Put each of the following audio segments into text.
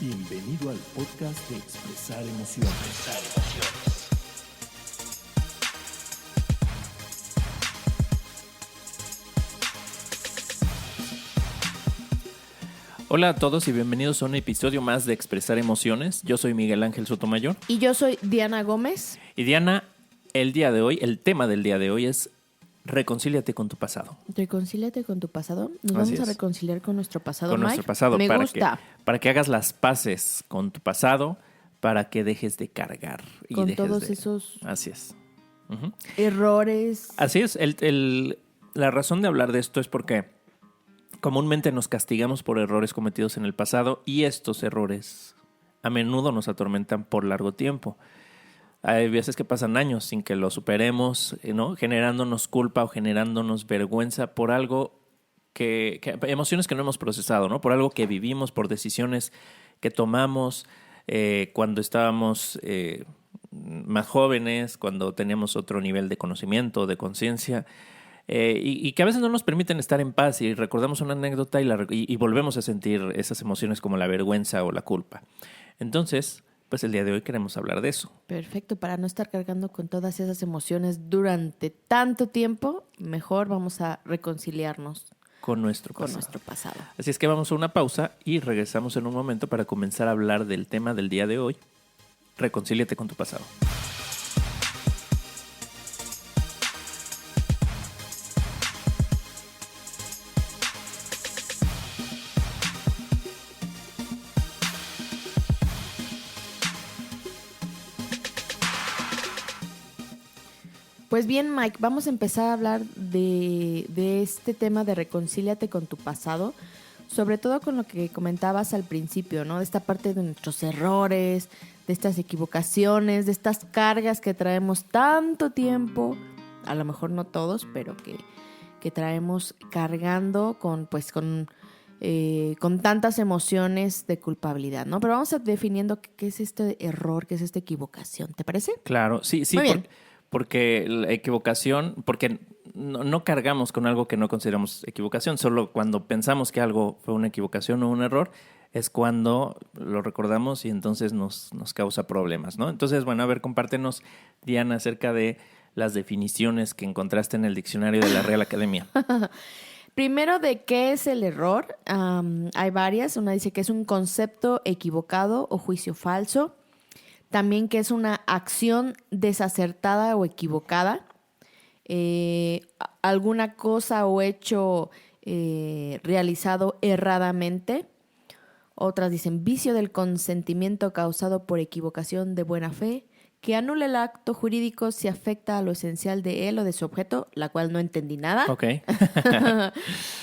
Bienvenido al podcast de Expresar Emociones. Hola a todos y bienvenidos a un episodio más de Expresar Emociones. Yo soy Miguel Ángel Sotomayor. Y yo soy Diana Gómez. Y Diana, el tema del día de hoy es reconcíliate con tu pasado. Reconcíliate con tu pasado. Nos Así vamos a es. reconciliar con nuestro pasado, Con Mike. nuestro pasado. Me gusta. Para que hagas las paces con tu pasado, para que dejes de cargar. Y Con dejes todos de... esos Así es. Ujú. errores. Así es. La razón de hablar de esto es porque comúnmente nos castigamos por errores cometidos en el pasado y estos errores a menudo nos atormentan por largo tiempo. Hay veces que pasan años sin que lo superemos, ¿no? Generándonos culpa o generándonos vergüenza por algo emociones que no hemos procesado, ¿no? Por algo que vivimos, por decisiones que tomamos cuando estábamos más jóvenes, cuando teníamos otro nivel de conocimiento, de conciencia. Y que a veces no nos permiten estar en paz y recordamos una anécdota y volvemos a sentir esas emociones como la vergüenza o la culpa. Entonces, pues el día de hoy queremos hablar de eso. Perfecto, para no estar cargando con todas esas emociones durante tanto tiempo, mejor vamos a reconciliarnos Con nuestro pasado. Así es que vamos a una pausa y regresamos en un momento para comenzar a hablar del tema del día de hoy. Reconcíliate con tu pasado. Pues bien, Mike, vamos a empezar a hablar de este tema de reconcíliate con tu pasado, sobre todo con lo que comentabas al principio, ¿no? De esta parte de nuestros errores, de estas equivocaciones, de estas cargas que traemos tanto tiempo, a lo mejor no todos, pero que traemos cargando con tantas emociones de culpabilidad, ¿no? Pero vamos a definiendo qué es este error, qué es esta equivocación, ¿te parece? Claro, sí, Muy bien. porque la equivocación, porque no cargamos con algo que no consideramos equivocación, solo cuando pensamos que algo fue una equivocación o un error es cuando lo recordamos y entonces nos causa problemas, ¿no? Entonces, bueno, a ver, compártenos, Diana, acerca de las definiciones que encontraste en el diccionario de la Real Academia. Primero, ¿de qué es el error? Hay varias. Una dice que es un concepto equivocado o juicio falso. También que es una acción desacertada o equivocada. Alguna cosa o hecho realizado erradamente. Otras dicen vicio del consentimiento causado por equivocación de buena fe, que anula el acto jurídico si afecta a lo esencial de él o de su objeto, la cual no entendí nada. Ok.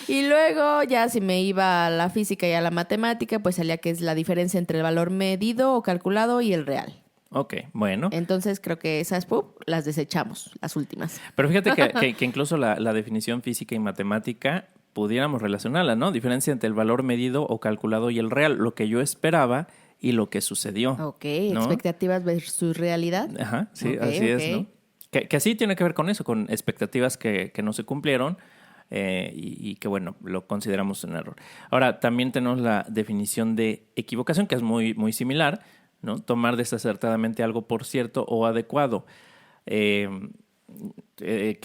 Y luego ya si me iba a la física y a la matemática, pues salía que es la diferencia entre el valor medido o calculado y el real. Ok, bueno. Entonces creo que esas las desechamos, las últimas. Pero fíjate que incluso la definición física y matemática pudiéramos relacionarla, ¿no? Diferencia entre el valor medido o calculado y el real, lo que yo esperaba y lo que sucedió. Ok, ¿no? expectativas versus realidad. Ajá, sí, Ok, así ok. es, ¿no? Que así tiene que ver con eso, con expectativas que no se cumplieron y que, bueno, lo consideramos un error. Ahora, también tenemos la definición de equivocación, que es muy, muy similar, ¿no? Tomar desacertadamente algo por cierto o adecuado. ¿Qué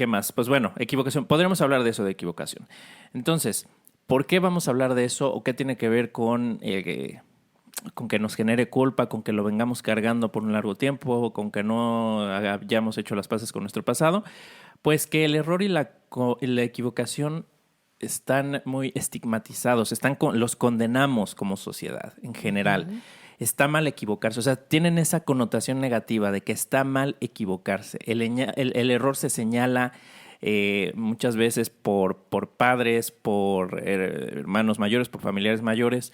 más? Pues bueno, equivocación. Podríamos hablar de eso, de equivocación. Entonces, ¿por qué vamos a hablar de eso o qué tiene que ver con que nos genere culpa, con que lo vengamos cargando por un largo tiempo, con que no hayamos hecho las paces con nuestro pasado? Pues que el error y la equivocación están muy estigmatizados, los condenamos como sociedad en general. Uh-huh. Está mal equivocarse, o sea, tienen esa connotación negativa de que está mal equivocarse. El error se señala muchas veces por padres, por hermanos mayores, por familiares mayores,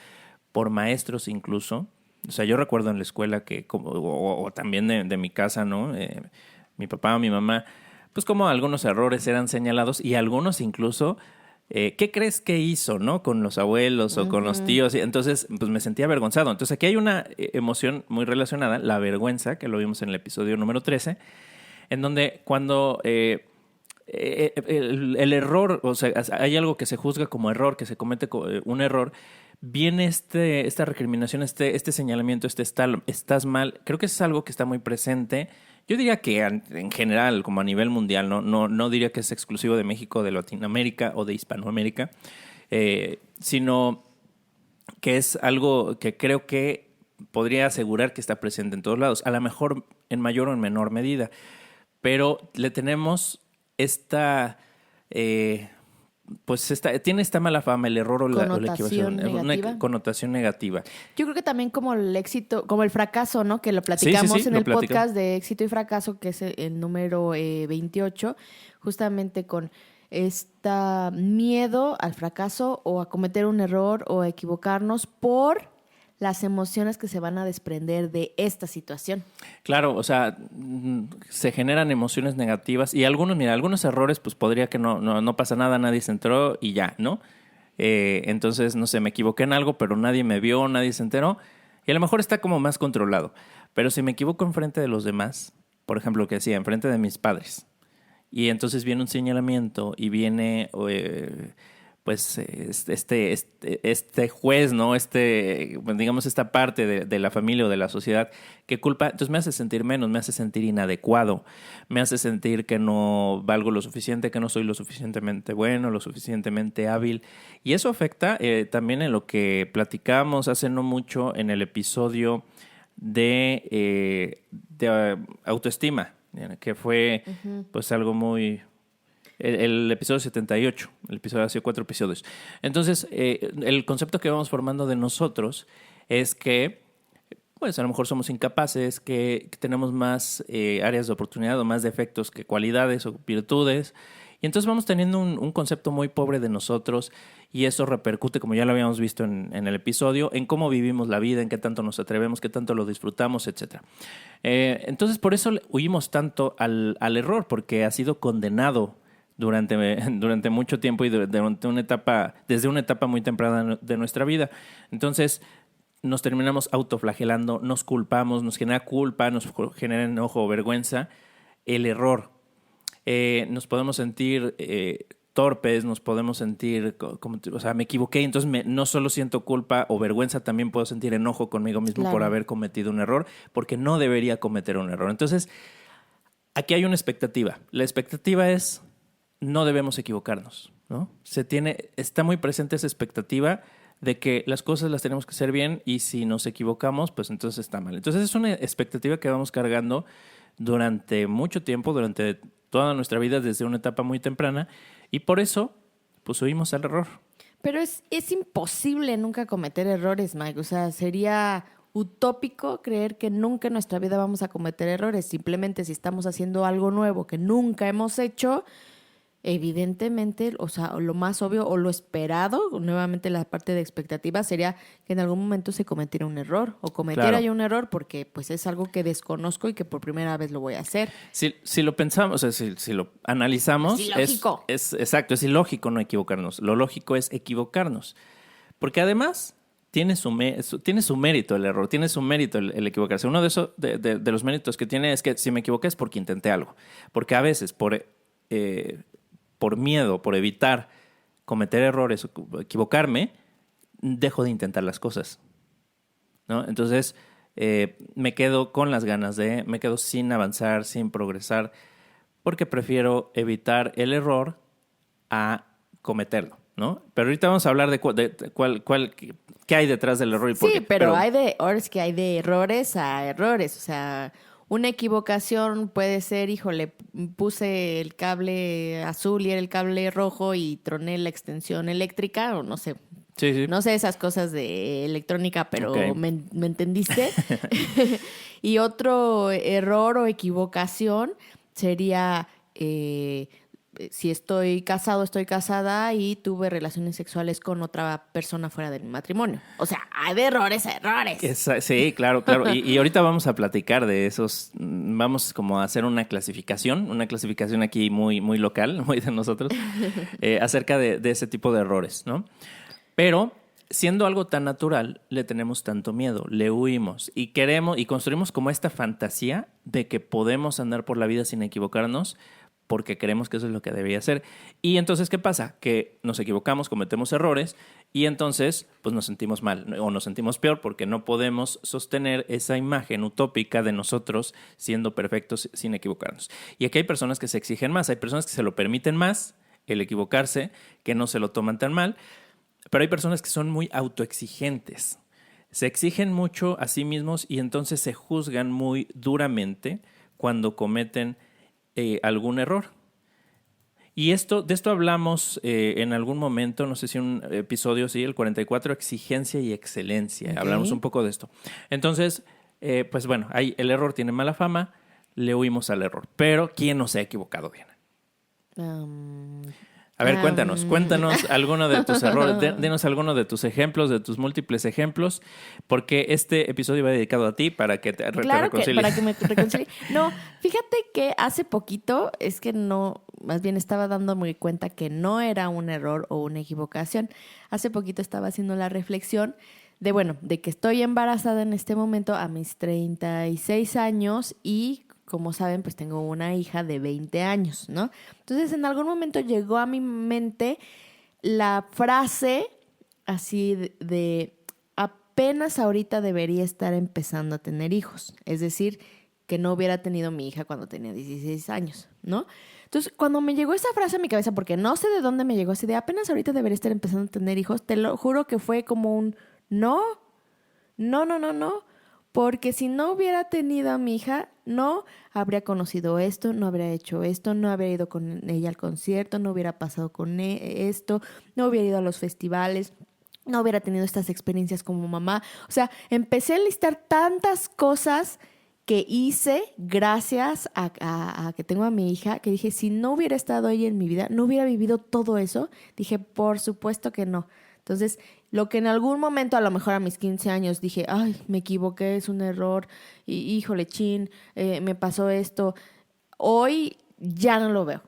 por maestros incluso. O sea, yo recuerdo en la escuela que, o también de mi casa, ¿no? Mi papá o mi mamá, pues como algunos errores eran señalados y algunos incluso, ¿qué crees que hizo, no? Con los abuelos o con los tíos. Entonces, pues me sentía avergonzado. Entonces, aquí hay una emoción muy relacionada, la vergüenza, que lo vimos en el episodio número 13, en donde cuando el error, o sea, hay algo que se juzga como error, que se comete un error, viene esta recriminación, este señalamiento, estás mal. Creo que es algo que está muy presente. Yo diría que en general, como a nivel mundial, no diría que es exclusivo de México, de Latinoamérica o de Hispanoamérica, sino que es algo que creo que podría asegurar que está presente en todos lados, a lo mejor en mayor o en menor medida, pero le tenemos tiene esta mala fama el error o la equivocación, una connotación negativa. Yo creo que también como el éxito, como el fracaso, ¿no? Que lo platicamos en el podcast de éxito y fracaso, que es el número 28, justamente con miedo al fracaso o a cometer un error o a equivocarnos por las emociones que se van a desprender de esta situación. Claro, o sea, se generan emociones negativas y algunos errores, pues podría que no pasa nada, nadie se enteró y ya, ¿no? Entonces, no sé, me equivoqué en algo, pero nadie me vio, nadie se enteró y a lo mejor está como más controlado. Pero si me equivoco enfrente de los demás, por ejemplo, que decía, enfrente de mis padres, y entonces viene un señalamiento y viene... pues este juez, ¿no? Digamos, esta parte de la familia o de la sociedad que culpa, entonces me hace sentir menos, me hace sentir inadecuado, me hace sentir que no valgo lo suficiente, que no soy lo suficientemente bueno, lo suficientemente hábil. Y eso afecta también en lo que platicamos hace no mucho en el episodio de autoestima, que fue pues algo muy... El episodio 78, el episodio hace 4 episodios. Entonces, el concepto que vamos formando de nosotros es que, pues a lo mejor somos incapaces, que tenemos más áreas de oportunidad o más defectos que cualidades o virtudes. Y entonces vamos teniendo un concepto muy pobre de nosotros y eso repercute, como ya lo habíamos visto en el episodio, en cómo vivimos la vida, en qué tanto nos atrevemos, qué tanto lo disfrutamos, etc. Entonces, por eso huimos tanto al error, porque ha sido condenado durante mucho tiempo y desde una etapa muy temprana de nuestra vida. Entonces, nos terminamos autoflagelando, nos culpamos, nos genera culpa, nos genera enojo o vergüenza el error. Nos podemos sentir torpes, nos podemos sentir me equivoqué, entonces no solo siento culpa o vergüenza, también puedo sentir enojo conmigo mismo por haber cometido un error, porque no debería cometer un error. Entonces, aquí hay una expectativa. La expectativa es... no debemos equivocarnos, ¿no? Está muy presente esa expectativa de que las cosas las tenemos que hacer bien y si nos equivocamos, pues entonces está mal. Entonces es una expectativa que vamos cargando durante mucho tiempo, durante toda nuestra vida, desde una etapa muy temprana, y por eso, pues huimos al error. Pero es imposible nunca cometer errores, Mike. O sea, sería utópico creer que nunca en nuestra vida vamos a cometer errores. Simplemente si estamos haciendo algo nuevo que nunca hemos hecho... evidentemente, o sea, lo más obvio o lo esperado, nuevamente la parte de expectativa, sería que en algún momento se cometiera un error o cometiera yo un error porque pues es algo que desconozco y que por primera vez lo voy a hacer. Si lo pensamos, o sea, si lo analizamos, es ilógico. Exacto, es ilógico no equivocarnos. Lo lógico es equivocarnos. Porque además tiene su mérito el error, tiene su mérito el equivocarse. Uno de los méritos que tiene es que si me equivoqué es porque intenté algo. Porque a veces por miedo, por evitar cometer errores o equivocarme, dejo de intentar las cosas, ¿no? Entonces, me quedo con las ganas me quedo sin avanzar, sin progresar, porque prefiero evitar el error a cometerlo, ¿no? Pero ahorita vamos a hablar de qué hay detrás del error y por qué. Sí, pero hay de errores a errores, o sea... Una equivocación puede ser, híjole, puse el cable azul y era el cable rojo y troné la extensión eléctrica, o no sé. Sí. No sé esas cosas de electrónica, pero okay. ¿Me entendiste? Y otro error o equivocación sería... si estoy casado, estoy casada y tuve relaciones sexuales con otra persona fuera del matrimonio. O sea, hay de errores a errores. Sí, claro. Y ahorita vamos a platicar de esos, vamos como a hacer una clasificación aquí muy, muy local, muy de nosotros, acerca de ese tipo de errores, ¿no? Pero siendo algo tan natural, le tenemos tanto miedo, le huimos y queremos y construimos como esta fantasía de que podemos andar por la vida sin equivocarnos, porque creemos que eso es lo que debería ser. Y entonces, ¿qué pasa? Que nos equivocamos, cometemos errores y entonces pues nos sentimos mal, ¿no? O nos sentimos peor porque no podemos sostener esa imagen utópica de nosotros siendo perfectos sin equivocarnos. Y aquí hay personas que se exigen más, hay personas que se lo permiten más, el equivocarse, que no se lo toman tan mal, pero hay personas que son muy autoexigentes. Se exigen mucho a sí mismos y entonces se juzgan muy duramente cuando cometen algún error. Y de esto hablamos en algún momento, no sé si un episodio, sí, el 44, exigencia y excelencia. Okay. Hablamos un poco de esto. Entonces, pues bueno, el error tiene mala fama, le huimos al error. Pero, ¿quién no se ha equivocado, Diana? A ver, cuéntanos alguno de tus errores, denos alguno de tus ejemplos, de tus múltiples ejemplos, porque este episodio va dedicado a ti para que te reconcilies. Para que me reconcilie. No, fíjate que hace poquito, es que no, más bien estaba dándome cuenta que no era un error o una equivocación. Hace poquito estaba haciendo la reflexión de que estoy embarazada en este momento a mis 36 años y, como saben, pues tengo una hija de 20 años, ¿no? Entonces, en algún momento llegó a mi mente la frase así de apenas ahorita debería estar empezando a tener hijos. Es decir, que no hubiera tenido mi hija cuando tenía 16 años, ¿no? Entonces, cuando me llegó esa frase a mi cabeza, porque no sé de dónde me llegó, así de apenas ahorita debería estar empezando a tener hijos, te lo juro que fue como un no, porque si no hubiera tenido a mi hija, no habría conocido esto, no habría hecho esto, no habría ido con ella al concierto, no hubiera pasado con esto, no hubiera ido a los festivales, no hubiera tenido estas experiencias como mamá. O sea, empecé a listar tantas cosas que hice gracias a que tengo a mi hija, que dije, si no hubiera estado ella en mi vida, no hubiera vivido todo eso. Dije, por supuesto que no. Entonces, lo que en algún momento, a lo mejor a mis 15 años, dije, ay, me equivoqué, es un error, y, híjole, me pasó esto. Hoy ya no lo veo.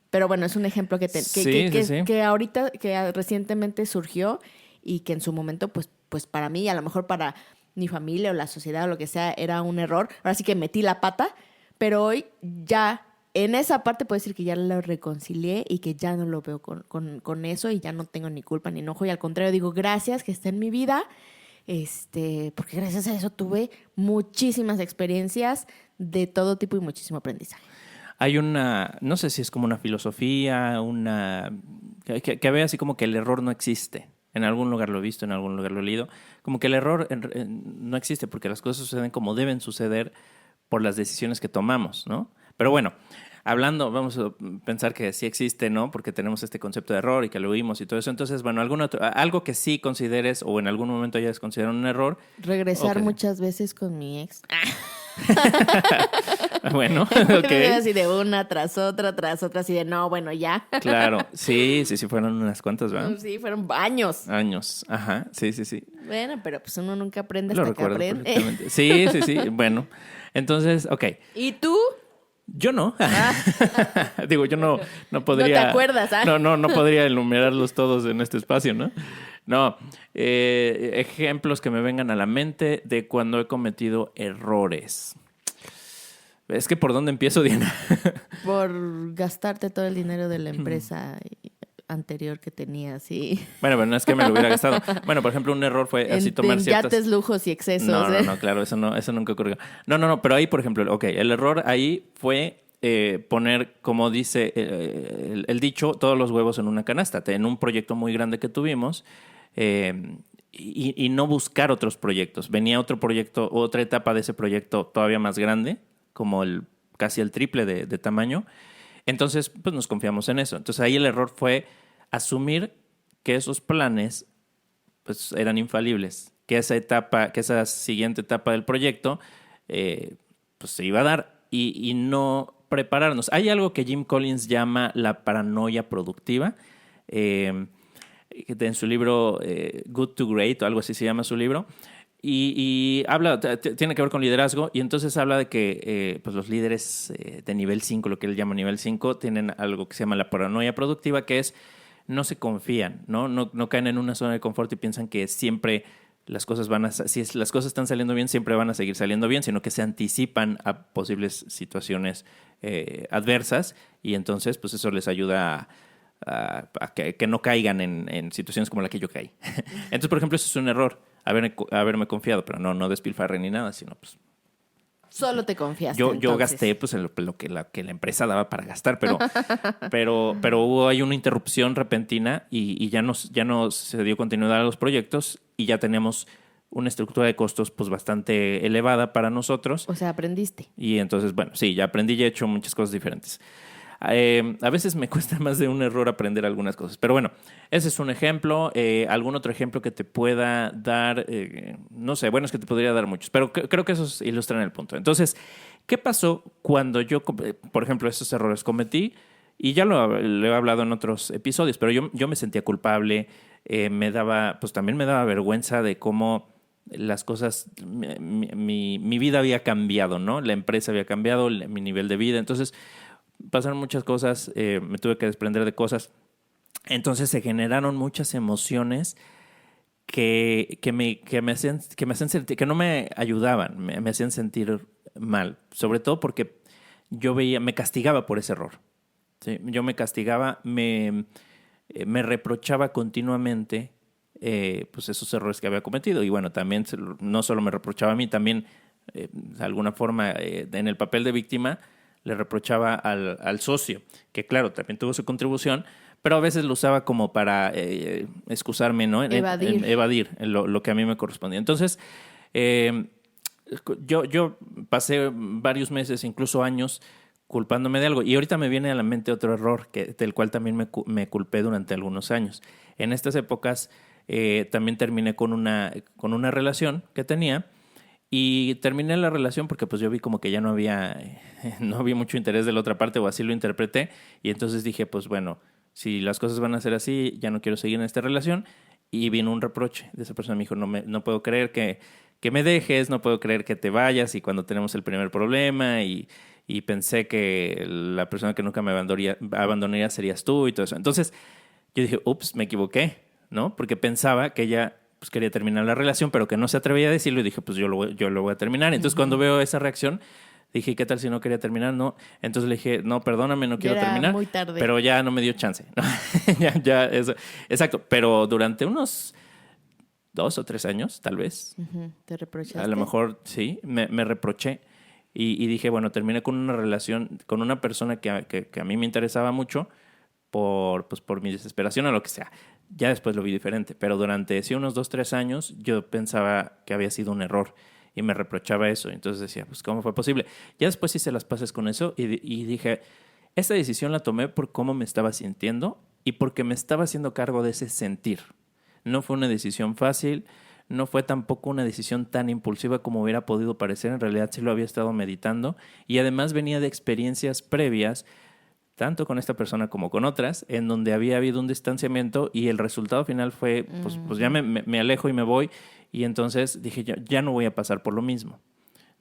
Pero bueno, es un ejemplo que ahorita, que recientemente surgió y que en su momento, pues para mí, a lo mejor para mi familia o la sociedad o lo que sea, era un error. Ahora sí que metí la pata, pero hoy ya... En esa parte puedo decir que ya lo reconcilié y que ya no lo veo con eso y ya no tengo ni culpa ni enojo. Y al contrario, digo, gracias que está en mi vida, porque gracias a eso tuve muchísimas experiencias de todo tipo y muchísimo aprendizaje. Hay no sé si es como una filosofía, que ve así como que el error no existe. En algún lugar lo he visto, en algún lugar lo he leído. Como que el error no existe porque las cosas suceden como deben suceder por las decisiones que tomamos, ¿no? Pero bueno, vamos a pensar que sí existe, ¿no? Porque tenemos este concepto de error y que lo oímos y todo eso. Entonces, bueno, algo que sí consideres o en algún momento hayas considerado un error. Regresar muchas veces con mi ex. Bueno, ok. Así de una tras otra, así de no, bueno, ya. Claro, sí, fueron unas cuantas, ¿verdad? Sí, fueron años. Años, ajá, sí. Bueno, pero pues uno nunca aprende hasta que aprende. Perfectamente. Sí, bueno. Entonces, ok. ¿Y tú? Yo no. Digo, yo no podría... No te acuerdas, ¿ah? No podría enumerarlos todos en este espacio, ¿no? No. Ejemplos que me vengan a la mente de cuando he cometido errores. Es que ¿por dónde empiezo, Diana? Por gastarte todo el dinero de la empresa anterior que tenías, sí. Bueno, no es que me lo hubiera gastado. Bueno, por ejemplo, un error fue así tomar ciertas... yates, lujos y excesos. No, claro, eso nunca ocurrió. No, pero ahí, por ejemplo, ok, el error ahí fue poner, como dice el dicho, todos los huevos en una canasta. En un proyecto muy grande que tuvimos y no buscar otros proyectos. Venía otro proyecto, otra etapa de ese proyecto todavía más grande, como casi el triple de tamaño. Entonces, pues nos confiamos en eso. Entonces ahí el error fue asumir que esos planes pues eran infalibles, que esa siguiente etapa del proyecto pues se iba a dar y no prepararnos. Hay algo que Jim Collins llama la paranoia productiva. En su libro Good to Great o algo así se llama su libro. Y habla, tiene que ver con liderazgo, y entonces habla de que pues los líderes de nivel 5, lo que él llama nivel 5, tienen algo que se llama la paranoia productiva, que es no se confían, ¿no? No caen en una zona de confort y piensan que siempre las cosas si las cosas están saliendo bien, siempre van a seguir saliendo bien, sino que se anticipan a posibles situaciones adversas y entonces pues eso les ayuda a que no caigan en situaciones como la que yo caí. Entonces, por ejemplo, eso es un error, haberme confiado, pero no despilfarré ni nada, sino pues Solo te confiaste. yo entonces. gasté pues en lo que la empresa daba para gastar, pero hubo ahí una interrupción repentina y ya no se dio continuidad a los proyectos y ya teníamos una estructura de costos pues bastante elevada para nosotros. O sea, aprendiste. Y entonces, bueno, sí, ya aprendí, ya he hecho muchas cosas diferentes. A veces me cuesta más de un error aprender algunas cosas. Pero bueno, ese es un ejemplo. ¿Algún otro ejemplo que te pueda dar? No sé, bueno, es que te podría dar muchos. Pero creo que esos ilustran el punto. Entonces, ¿qué pasó cuando yo, por ejemplo, esos errores cometí? Y ya lo he hablado en otros episodios, pero yo me sentía culpable. También me daba vergüenza de cómo las cosas, mi vida había cambiado, ¿no? La empresa había cambiado, mi nivel de vida. Entonces, pasaron muchas cosas, me tuve que desprender de cosas. Entonces se generaron muchas emociones que me hacían sentir, que no me ayudaban, me hacían sentir mal. Sobre todo porque me castigaba por ese error. ¿Sí? Yo me castigaba, me reprochaba continuamente pues esos errores que había cometido. Y bueno, también no solo me reprochaba a mí, también de alguna forma en el papel de víctima le reprochaba al socio, que claro, también tuvo su contribución, pero a veces lo usaba como para excusarme, ¿no? Evadir lo que a mí me correspondía. Entonces, yo pasé varios meses, incluso años, culpándome de algo. Y ahorita me viene a la mente otro error del cual también me culpé durante algunos años. En estas épocas también terminé con una relación que tenía. Y terminé la relación porque pues yo vi como que ya no había mucho interés de la otra parte, o así lo interpreté. Y entonces dije, pues bueno, si las cosas van a ser así, ya no quiero seguir en esta relación. Y vino un reproche de esa persona. Me dijo, no puedo creer que me dejes, no puedo creer que te vayas. Y cuando tenemos el primer problema y pensé que la persona que nunca me abandonaría serías tú y todo eso. Entonces yo dije, ups, me equivoqué, ¿no? Porque pensaba que ella pues quería terminar la relación, pero que no se atrevía a decirlo y dije, pues yo lo voy a terminar. Entonces, cuando veo esa reacción, dije, ¿qué tal si no quería terminar? No. Entonces le dije, no, perdóname, no quiero terminar. Muy tarde. Pero ya no me dio chance. Eso. Exacto. Pero durante unos 2 o 3 años, tal vez. ¿Te reprochaste? A lo mejor, sí, me reproché. Y dije, bueno, terminé con una relación, con una persona que a mí me interesaba mucho por mi desesperación o lo que sea. Ya después lo vi diferente, pero durante unos 2, 3 años yo pensaba que había sido un error y me reprochaba eso. Entonces decía, pues ¿cómo fue posible? Ya después hice las paces con eso y dije, esta decisión la tomé por cómo me estaba sintiendo y porque me estaba haciendo cargo de ese sentir. No fue una decisión fácil, no fue tampoco una decisión tan impulsiva como hubiera podido parecer. En realidad sí lo había estado meditando y además venía de experiencias previas, tanto con esta persona como con otras, en donde había habido un distanciamiento y el resultado final fue, pues ya me alejo y me voy. Y entonces dije, ya no voy a pasar por lo mismo,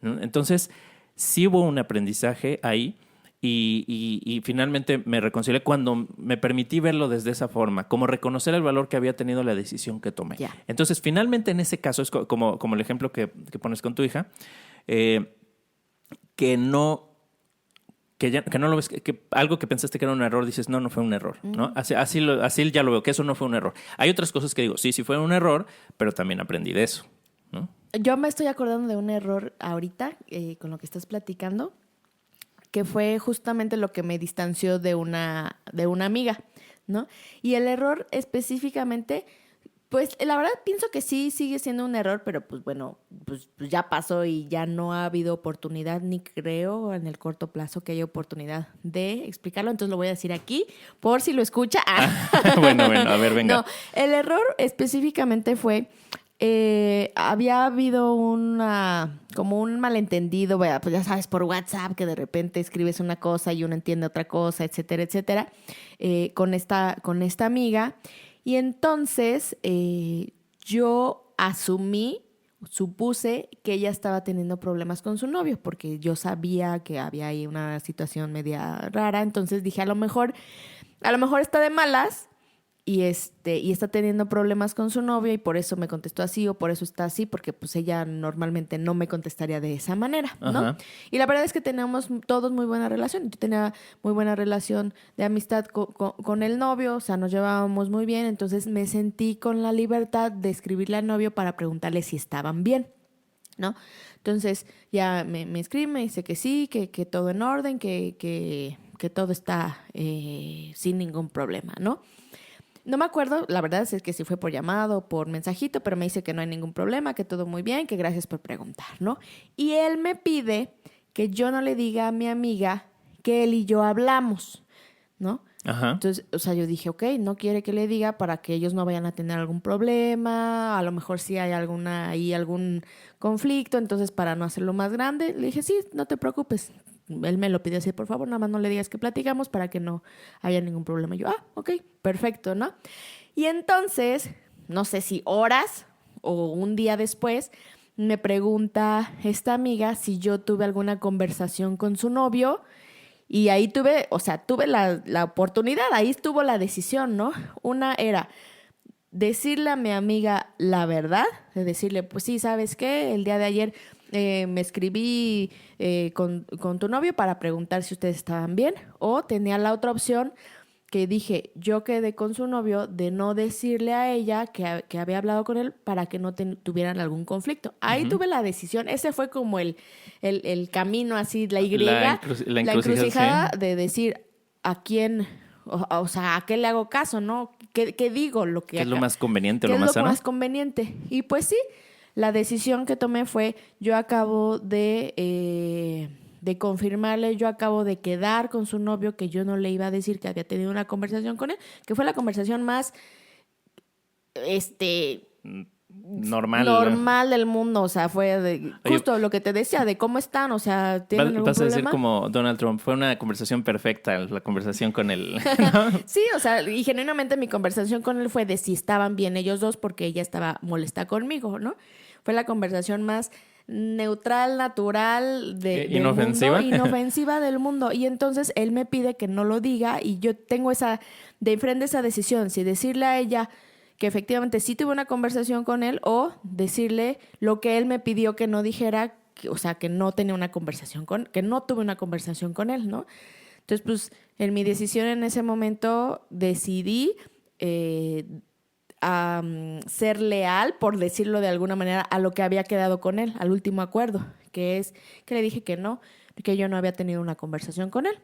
¿no? Entonces, sí hubo un aprendizaje ahí y finalmente me reconcilié cuando me permití verlo desde esa forma, como reconocer el valor que había tenido la decisión que tomé. Yeah. Entonces, finalmente en ese caso, es como el ejemplo que pones con tu hija, que no lo ves, que algo que pensaste que era un error, dices, no fue un error, ¿no? Así ya lo veo, que eso no fue un error. Hay otras cosas que digo, sí fue un error, pero también aprendí de eso, ¿no? Yo me estoy acordando de un error ahorita, con lo que estás platicando, que fue justamente lo que me distanció de una amiga, ¿no? Y el error específicamente, pues la verdad pienso que sí sigue siendo un error, pero pues bueno, pues ya pasó y ya no ha habido oportunidad, ni creo en el corto plazo que haya oportunidad de explicarlo. Entonces lo voy a decir aquí, por si lo escucha. Bueno, a ver, venga. No, el error específicamente fue, había habido como un malentendido, pues ya sabes, por WhatsApp, que de repente escribes una cosa y uno entiende otra cosa, etcétera, etcétera, con esta amiga. Y entonces yo supuse que ella estaba teniendo problemas con su novio, porque yo sabía que había ahí una situación media rara. Entonces dije, a lo mejor está de malas y está teniendo problemas con su novio y por eso me contestó así o por eso está así, porque pues ella normalmente no me contestaría de esa manera, ¿no? Ajá. Y la verdad es que tenemos todos muy buena relación. Yo tenía muy buena relación de amistad con el novio, o sea, nos llevábamos muy bien, entonces me sentí con la libertad de escribirle al novio para preguntarle si estaban bien, ¿no? Entonces ya me escribe, me dice que sí, que todo en orden, que todo está sin ningún problema, ¿no? No me acuerdo, la verdad es que si fue por llamado o por mensajito, pero me dice que no hay ningún problema, que todo muy bien, que gracias por preguntar, ¿no? Y él me pide que yo no le diga a mi amiga que él y yo hablamos, ¿no? Ajá. Entonces, o sea, yo dije, ok, no quiere que le diga para que ellos no vayan a tener algún problema, a lo mejor sí hay algún conflicto, entonces para no hacerlo más grande, le dije, sí, no te preocupes. Él me lo pidió así, por favor, nada más no le digas que platicamos para que no haya ningún problema. Yo, ok, perfecto, ¿no? Y entonces, no sé si horas o un día después, me pregunta esta amiga si yo tuve alguna conversación con su novio. Y ahí tuve la oportunidad, ahí estuvo la decisión, ¿no? Una era decirle a mi amiga la verdad, de decirle, pues sí, ¿sabes qué? El día de ayer me escribí con tu novio para preguntar si ustedes estaban bien. O tenía la otra opción que dije, yo quedé con su novio de no decirle a ella que había hablado con él para que no tuvieran algún conflicto. Ahí tuve la decisión, ese fue como el camino así, la Y, la encrucijada sí. de decir a quién, o sea, a qué le hago caso, ¿no? ¿Qué digo? ¿Qué es lo más conveniente, ¿Qué lo es más lo sano? más conveniente? Y pues sí, la decisión que tomé fue, yo acabo de confirmarle, yo acabo de quedar con su novio que yo no le iba a decir que había tenido una conversación con él, que fue la conversación más normal del mundo, o sea, fue justo lo que te decía, de cómo están, o sea, ¿tienen algún vas a decir problema? como Donald Trump, fue una conversación perfecta, la conversación con él, ¿no? Sí, o sea, y genuinamente mi conversación con él fue de si estaban bien ellos dos porque ella estaba molesta conmigo, ¿no? Fue la conversación más neutral, natural inofensiva. del mundo, inofensiva del mundo. Y entonces él me pide que no lo diga y yo tengo de enfrente esa decisión, si decirle a ella que efectivamente sí tuve una conversación con él o decirle lo que él me pidió que no dijera, o sea, que no tenía una conversación que no tuve una conversación con él, ¿no? Entonces, pues, en mi decisión en ese momento decidí ser leal, por decirlo de alguna manera, a lo que había quedado con él, al último acuerdo, que es que le dije que no, que yo no había tenido una conversación con él.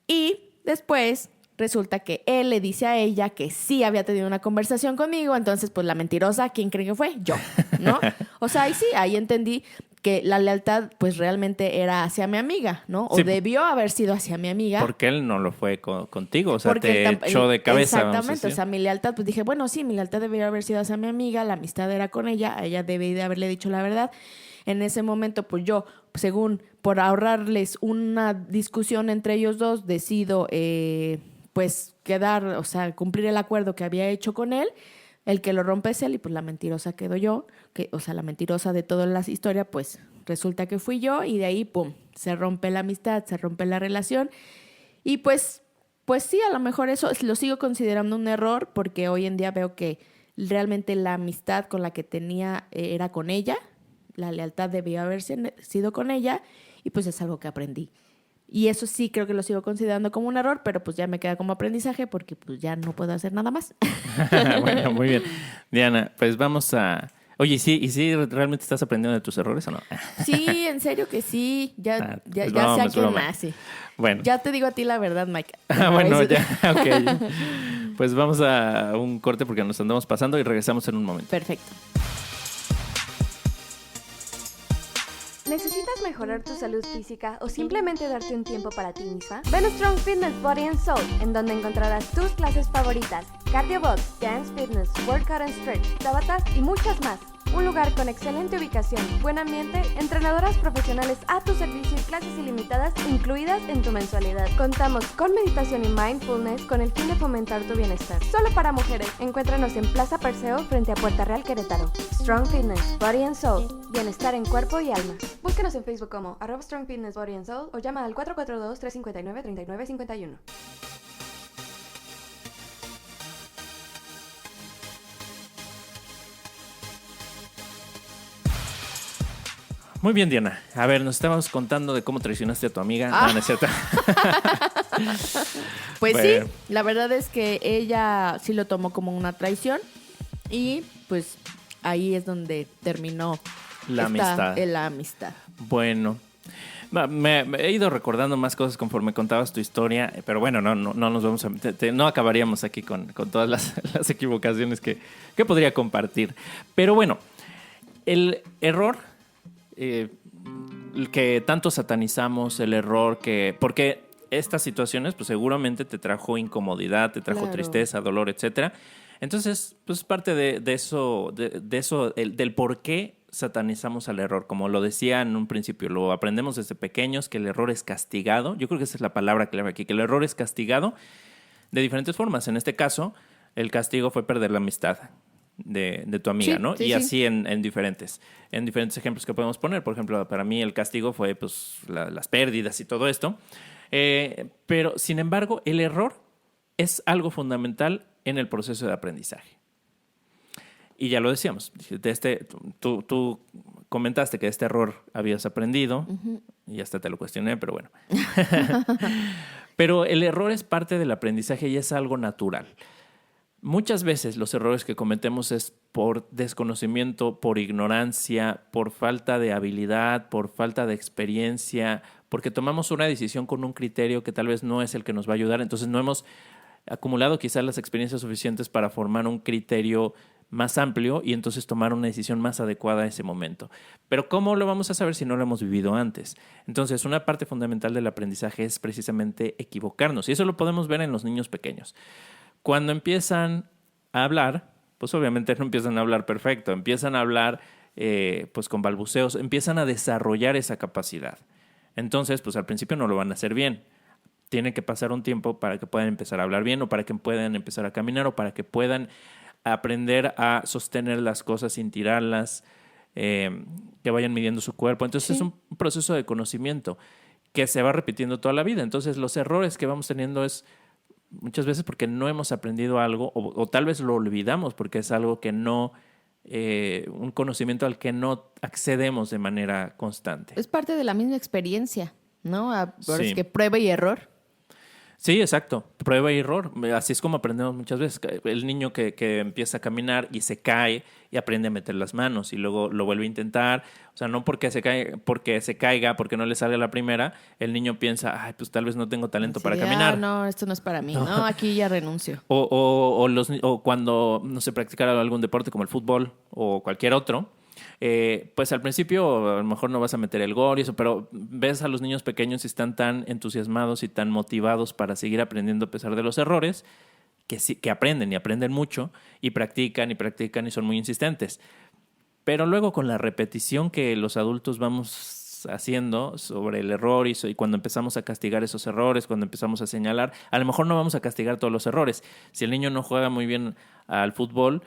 Y después resulta que él le dice a ella que sí había tenido una conversación conmigo, entonces pues la mentirosa, ¿quién cree que fue? Yo, ¿no? O sea, ahí entendí que la lealtad pues realmente era hacia mi amiga, ¿no? O sí, debió haber sido hacia mi amiga. Porque él no lo fue contigo, o sea, porque te echó de cabeza. Exactamente, o sea, mi lealtad, pues dije, bueno, sí, mi lealtad debería haber sido hacia mi amiga, la amistad era con ella, a ella debía de haberle dicho la verdad. En ese momento, pues yo, según, por ahorrarles una discusión entre ellos dos, decido, pues, quedar, o sea, cumplir el acuerdo que había hecho con él. El que lo rompe es él y pues la mentirosa quedo yo, o sea, la mentirosa de toda la historia, pues resulta que fui yo y de ahí, pum, se rompe la amistad, se rompe la relación y pues sí, a lo mejor eso lo sigo considerando un error porque hoy en día veo que realmente la amistad con la que tenía era con ella, la lealtad debía haber sido con ella y pues es algo que aprendí. Y eso sí creo que lo sigo considerando como un error, pero pues ya me queda como aprendizaje porque pues ya no puedo hacer nada más. Bueno, muy bien. Diana, pues vamos a... Oye, ¿y sí realmente estás aprendiendo de tus errores o no? Sí, en serio que sí. Ya pues sé a quién broma. más, sí. Bueno. Ya te digo a ti la verdad, Mike. Bueno, ya, ok. Pues vamos a un corte porque nos andamos pasando y regresamos en un momento. Perfecto. ¿Necesitas mejorar tu salud física o simplemente darte un tiempo para ti misma? Ven a Strong Fitness Body and Soul, en donde encontrarás tus clases favoritas: Cardio Box, Dance Fitness, Workout and Stretch, Tabatas y muchas más. Un lugar con excelente ubicación, buen ambiente, entrenadoras profesionales a tu servicio y clases ilimitadas incluidas en tu mensualidad. Contamos con meditación y mindfulness con el fin de fomentar tu bienestar. Solo para mujeres. Encuéntranos en Plaza Perseo frente a Puerta Real, Querétaro. Strong Fitness Body and Soul. Bienestar en cuerpo y alma. Búscanos en Facebook como @Strong Fitness Body and Soul o llama al 442-359-3951. Muy bien, Diana. A ver, nos estábamos contando de cómo traicionaste a tu amiga. Ah. No, no es cierto. Pues Bueno. sí, la verdad es que ella sí lo tomó como una traición y pues ahí es donde terminó La amistad. la amistad. Bueno, me he ido recordando más cosas conforme contabas tu historia, pero bueno, no nos vamos a no acabaríamos aquí con todas las equivocaciones que podría compartir. Pero bueno, el error que tanto satanizamos, el error que... Porque estas situaciones pues seguramente te trajo incomodidad, te trajo Claro. tristeza, dolor, etcétera. Entonces, pues parte de eso, del por qué satanizamos al error. Como lo decía en un principio, lo aprendemos desde pequeños, que el error es castigado. Yo creo que esa es la palabra clave aquí, que el error es castigado de diferentes formas. En este caso, el castigo fue perder la amistad de tu amiga, Sí, ¿no? sí, Y sí. así en diferentes ejemplos que podemos poner. Por ejemplo, para mí el castigo fue pues las pérdidas y todo esto. Pero, sin embargo, el error es algo fundamental en el proceso de aprendizaje. Y ya lo decíamos, tú comentaste que de este error habías aprendido, y hasta te lo cuestioné, pero bueno. Pero el error es parte del aprendizaje y es algo natural. Muchas veces los errores que cometemos es por desconocimiento, por ignorancia, por falta de habilidad, por falta de experiencia, porque tomamos una decisión con un criterio que tal vez no es el que nos va a ayudar, entonces no hemos acumulado quizás las experiencias suficientes para formar un criterio más amplio y entonces tomar una decisión más adecuada en ese momento. Pero ¿cómo lo vamos a saber si no lo hemos vivido antes? Entonces, una parte fundamental del aprendizaje es precisamente equivocarnos y eso lo podemos ver en los niños pequeños. Cuando empiezan a hablar, pues obviamente no empiezan a hablar perfecto, empiezan a hablar pues con balbuceos, empiezan a desarrollar esa capacidad. Entonces, pues al principio no lo van a hacer bien. Tiene que pasar un tiempo para que puedan empezar a hablar bien o para que puedan empezar a caminar o para que puedan aprender a sostener las cosas sin tirarlas, que vayan midiendo su cuerpo. Entonces Sí. es un proceso de conocimiento que se va repitiendo toda la vida. Entonces los errores que vamos teniendo es muchas veces porque no hemos aprendido algo o tal vez lo olvidamos porque es algo que no, un conocimiento al que no accedemos de manera constante. Es parte de la misma experiencia, ¿no? Ahora Sí. es que prueba y error. Sí, exacto. Prueba y error. Así es como aprendemos muchas veces. El niño que empieza a caminar y se cae y aprende a meter las manos y luego lo vuelve a intentar. O sea, no porque se caiga, porque no le salga la primera, el niño piensa, ay, pues tal vez no tengo talento para Así de, caminar. no, esto no es para mí. No, aquí ya renuncio. O cuando, no sé, practicar algún deporte como el fútbol o cualquier otro, pues al principio a lo mejor no vas a meter el gol y eso, pero ves a los niños pequeños y están tan entusiasmados y tan motivados para seguir aprendiendo a pesar de los errores, que aprenden y aprenden mucho y practican y son muy insistentes. Pero luego con la repetición que los adultos vamos haciendo sobre el error y cuando empezamos a castigar esos errores, cuando empezamos a señalar, a lo mejor no vamos a castigar todos los errores. Si el niño no juega muy bien al fútbol,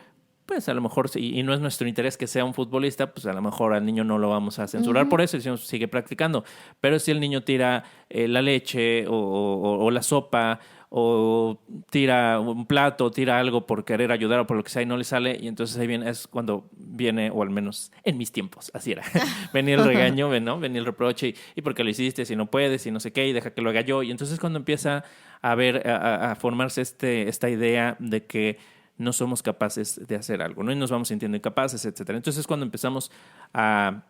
pues a lo mejor, y no es nuestro interés que sea un futbolista, pues a lo mejor al niño no lo vamos a censurar por eso y decimos, sigue practicando. Pero si el niño tira la leche o la sopa o tira un plato, tira algo por querer ayudar o por lo que sea y no le sale, y entonces ahí viene, es cuando viene, o al menos en mis tiempos, así era, venía el regaño, ¿no? Venía el reproche y por qué lo hiciste, si no puedes, y no sé qué, y deja que lo haga yo. Y entonces cuando empieza a formarse esta idea de que no somos capaces de hacer algo, ¿no? Y nos vamos sintiendo incapaces, etcétera. Entonces es cuando empezamos a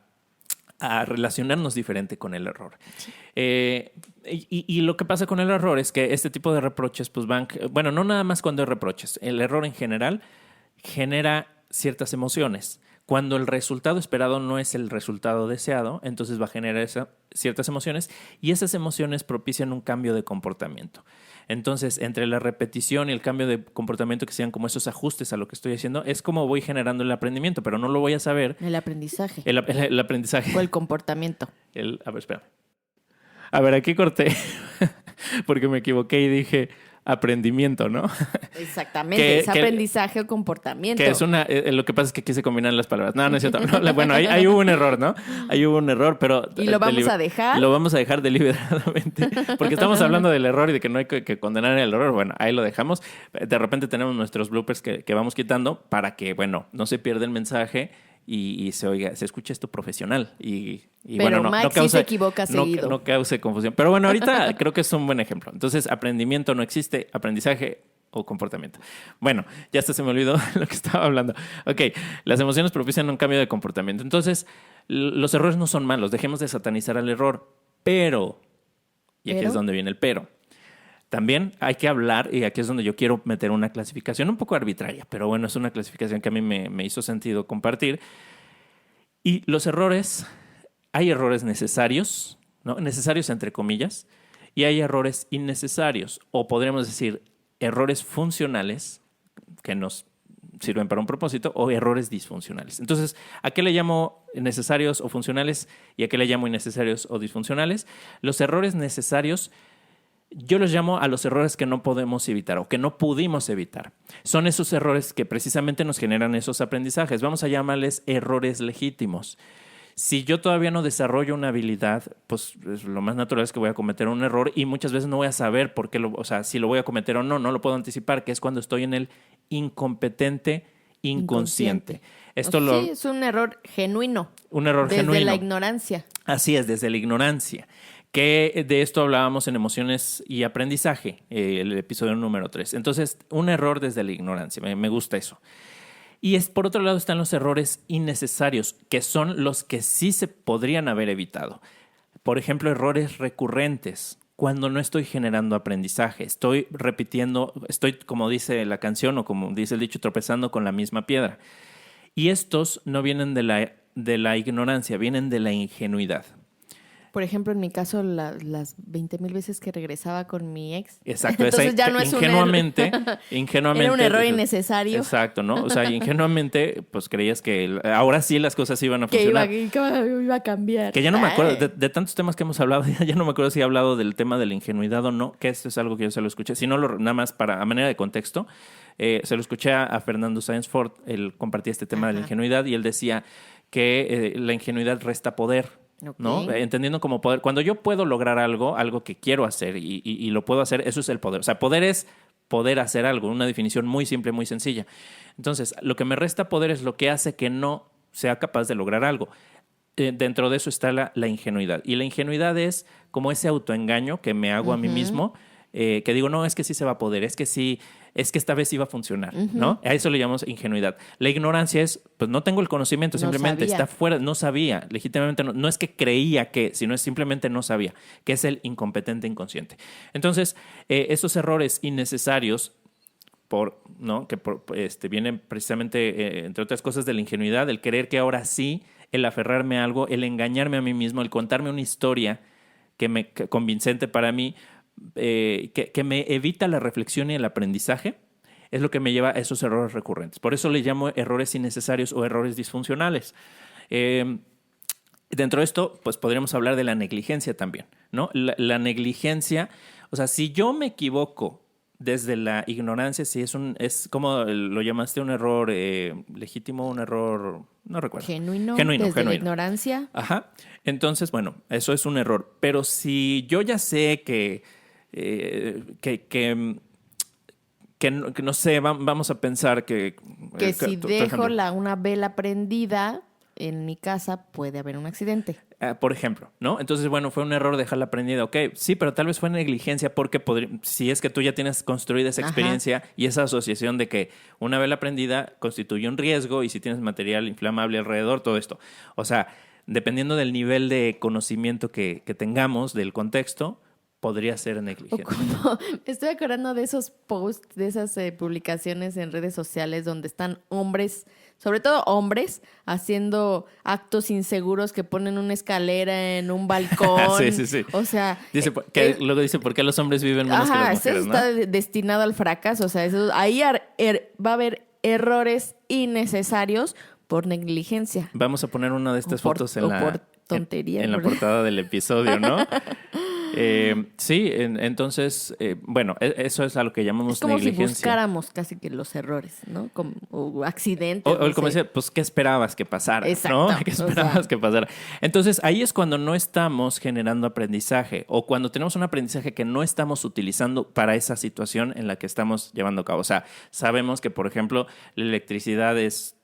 relacionarnos diferente con el error. Sí. Y lo que pasa con el error es que este tipo de reproches, pues bueno, no nada más cuando hay reproches. El error en general genera ciertas emociones. Cuando el resultado esperado no es el resultado deseado, entonces va a generar ciertas emociones y esas emociones propician un cambio de comportamiento. Entonces, entre la repetición y el cambio de comportamiento que sean como esos ajustes a lo que estoy haciendo, es como voy generando el aprendimiento, pero no lo voy a saber. El aprendizaje. El aprendizaje. O el comportamiento. A ver, espérame. A ver, aquí corté porque me equivoqué y dije aprendimiento, ¿no? Exactamente, es aprendizaje o comportamiento. Que es lo que pasa es que aquí se combinan las palabras. No, no es cierto. No, bueno, ahí hubo un error, ¿no? Ahí hubo un error, pero... ¿Y lo vamos a dejar? Lo vamos a dejar deliberadamente, porque estamos hablando del error y de que no hay que condenar el error. Bueno, ahí lo dejamos. De repente tenemos nuestros bloopers que vamos quitando para que, bueno, no se pierda el mensaje y se escuche esto profesional. Y Pero bueno, Mike sí se equivoca seguido. No cause confusión. Pero bueno, ahorita creo que es un buen ejemplo. Entonces, aprendimiento no existe, aprendizaje o comportamiento. Bueno, ya hasta se me olvidó lo que estaba hablando. Ok, las emociones propician un cambio de comportamiento. Entonces, los errores no son malos. Dejemos de satanizar al error. Pero, y aquí es donde viene el pero. También hay que hablar, y aquí es donde yo quiero meter una clasificación un poco arbitraria, pero bueno, es una clasificación que a mí me hizo sentido compartir. Y los errores, hay errores necesarios, ¿no? Necesarios entre comillas, y hay errores innecesarios, o podríamos decir errores funcionales que nos sirven para un propósito, o errores disfuncionales. Entonces, ¿a qué le llamo necesarios o funcionales y a qué le llamo innecesarios o disfuncionales? Los errores necesarios, yo los llamo a los errores que no podemos evitar o que no pudimos evitar. Son esos errores que precisamente nos generan esos aprendizajes. Vamos a llamarles errores legítimos. Si yo todavía no desarrollo una habilidad, pues lo más natural es que voy a cometer un error y muchas veces no voy a saber por qué, si lo voy a cometer o no lo puedo anticipar, que es cuando estoy en el incompetente inconsciente. Sí, es un error genuino. Un error genuino. Desde la ignorancia. Así es, desde la ignorancia. Que de esto hablábamos en Emociones y Aprendizaje, el episodio número 3. Entonces, un error desde la ignorancia. Me gusta eso. Y por otro lado están los errores innecesarios, que son los que sí se podrían haber evitado. Por ejemplo, errores recurrentes. Cuando no estoy generando aprendizaje, estoy repitiendo, como dice la canción o como dice el dicho, tropezando con la misma piedra. Y estos no vienen de la ignorancia, vienen de la ingenuidad. Por ejemplo, en mi caso, las 20,000 veces que regresaba con mi ex. Exacto. Entonces ya no es ingenuamente. Era un error innecesario. Exacto, ¿no? O sea, ingenuamente, pues creías que ahora sí las cosas iban a funcionar. Que iba a cambiar. Que ya no me acuerdo, de tantos temas que hemos hablado, ya no me acuerdo si he hablado del tema de la ingenuidad o no, que esto es algo que yo se lo escuché. Si no, nada más a manera de contexto, se lo escuché a Fernando Sáenz Ford. Él compartía este tema de la ingenuidad y él decía que la ingenuidad resta poder. ¿No? Entendiendo como poder. Cuando yo puedo lograr algo que quiero hacer y lo puedo hacer, eso es el poder. O sea, poder es poder hacer algo, una definición muy simple, muy sencilla. Entonces, lo que me resta poder es lo que hace que no sea capaz de lograr algo. Dentro de eso está la ingenuidad. Y la ingenuidad es como ese autoengaño que me hago a mí mismo, que digo, no, es que sí se va a poder, es que sí, es que esta vez sí va a funcionar, ¿no? A eso le llamamos ingenuidad. La ignorancia es, pues no tengo el conocimiento, simplemente está fuera, no sabía, legítimamente no es que creía que, sino es simplemente no sabía, que es el incompetente inconsciente. Entonces, esos errores innecesarios, vienen precisamente, entre otras cosas, de la ingenuidad, el creer que ahora sí, el aferrarme a algo, el engañarme a mí mismo, el contarme una historia convincente para mí, que me evita la reflexión y el aprendizaje, es lo que me lleva a esos errores recurrentes. Por eso le llamo errores innecesarios o errores disfuncionales. Dentro de esto, pues podríamos hablar de la negligencia también, ¿no? La negligencia, o sea, si yo me equivoco desde la ignorancia, si es como lo llamaste, un error legítimo, un error, no recuerdo. Genuino. Desde la ignorancia. Ajá. Entonces, bueno, eso es un error. Pero si yo ya sé que no sé, vamos a pensar que si dejo una vela prendida en mi casa puede haber un accidente. Por ejemplo, ¿no? Entonces, bueno, fue un error dejarla prendida. Ok, sí, pero tal vez fue negligencia porque si es que tú ya tienes construida esa experiencia y esa asociación de que una vela prendida constituye un riesgo y si tienes material inflamable alrededor, todo esto. O sea, dependiendo del nivel de conocimiento que tengamos, del contexto, podría ser negligente. Estoy acordando de esos posts, de esas publicaciones en redes sociales donde están hombres, sobre todo hombres, haciendo actos inseguros que ponen una escala en un balcón. Sí. O sea... luego dice, ¿por qué los hombres viven menos que las mujeres? Eso está destinado al fracaso. O sea, ahí va a haber errores innecesarios por negligencia. Vamos a poner una de estas fotos por tontería. En la portada del episodio, ¿no? Sí, entonces, bueno, eso es a lo que llamamos negligencia. Como si buscáramos casi que los errores, ¿no? O accidentes. O como decía, pues, ¿qué esperabas que pasara? Exacto. ¿No? ¿Qué esperabas que pasara? Entonces, ahí es cuando no estamos generando aprendizaje o cuando tenemos un aprendizaje que no estamos utilizando para esa situación en la que estamos llevando a cabo. O sea, sabemos que, por ejemplo, la electricidad es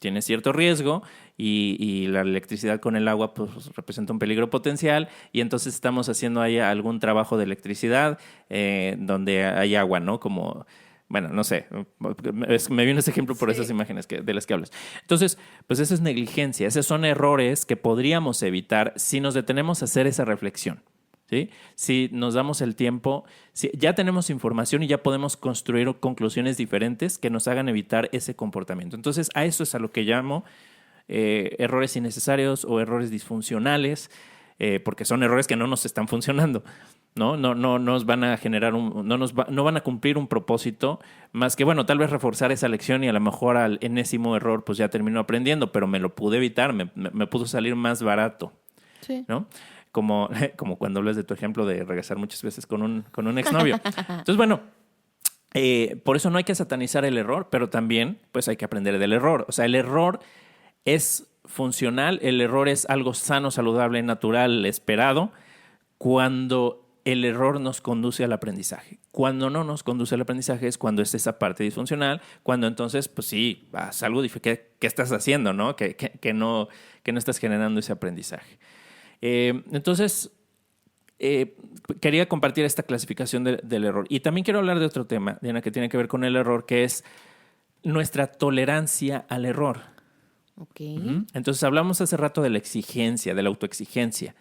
tiene cierto riesgo y la electricidad con el agua pues representa un peligro potencial y entonces estamos haciendo ahí algún trabajo de electricidad donde hay agua, ¿no? Como, bueno, no sé, me viene ese ejemplo por esas imágenes de las que hablas. Entonces, pues eso es negligencia, esos son errores que podríamos evitar si nos detenemos a hacer esa reflexión. ¿Sí? Si nos damos el tiempo, si ya tenemos información y ya podemos construir conclusiones diferentes que nos hagan evitar ese comportamiento. Entonces, a eso es a lo que llamo errores innecesarios o errores disfuncionales, porque son errores que no nos están funcionando. No nos van a generar no van a cumplir un propósito más que, bueno, tal vez reforzar esa lección y a lo mejor al enésimo error pues ya termino aprendiendo, pero me lo pude evitar, me pudo salir más barato. Sí. ¿No? Como cuando hablas de tu ejemplo de regresar muchas veces con un exnovio. Entonces, bueno, por eso no hay que satanizar el error, pero también pues hay que aprender del error. O sea, el error es funcional, el error es algo sano, saludable, natural, esperado, cuando el error nos conduce al aprendizaje. Cuando no nos conduce al aprendizaje es cuando es esa parte disfuncional, cuando entonces, pues sí, haz algo diferente. ¿Qué estás haciendo, no? Que no estás generando ese aprendizaje. Entonces, quería compartir esta clasificación del error. Y también quiero hablar de otro tema, Diana, que tiene que ver con el error, que es nuestra tolerancia al error. Ok. Entonces, hablamos hace rato de la exigencia, de la autoexigencia.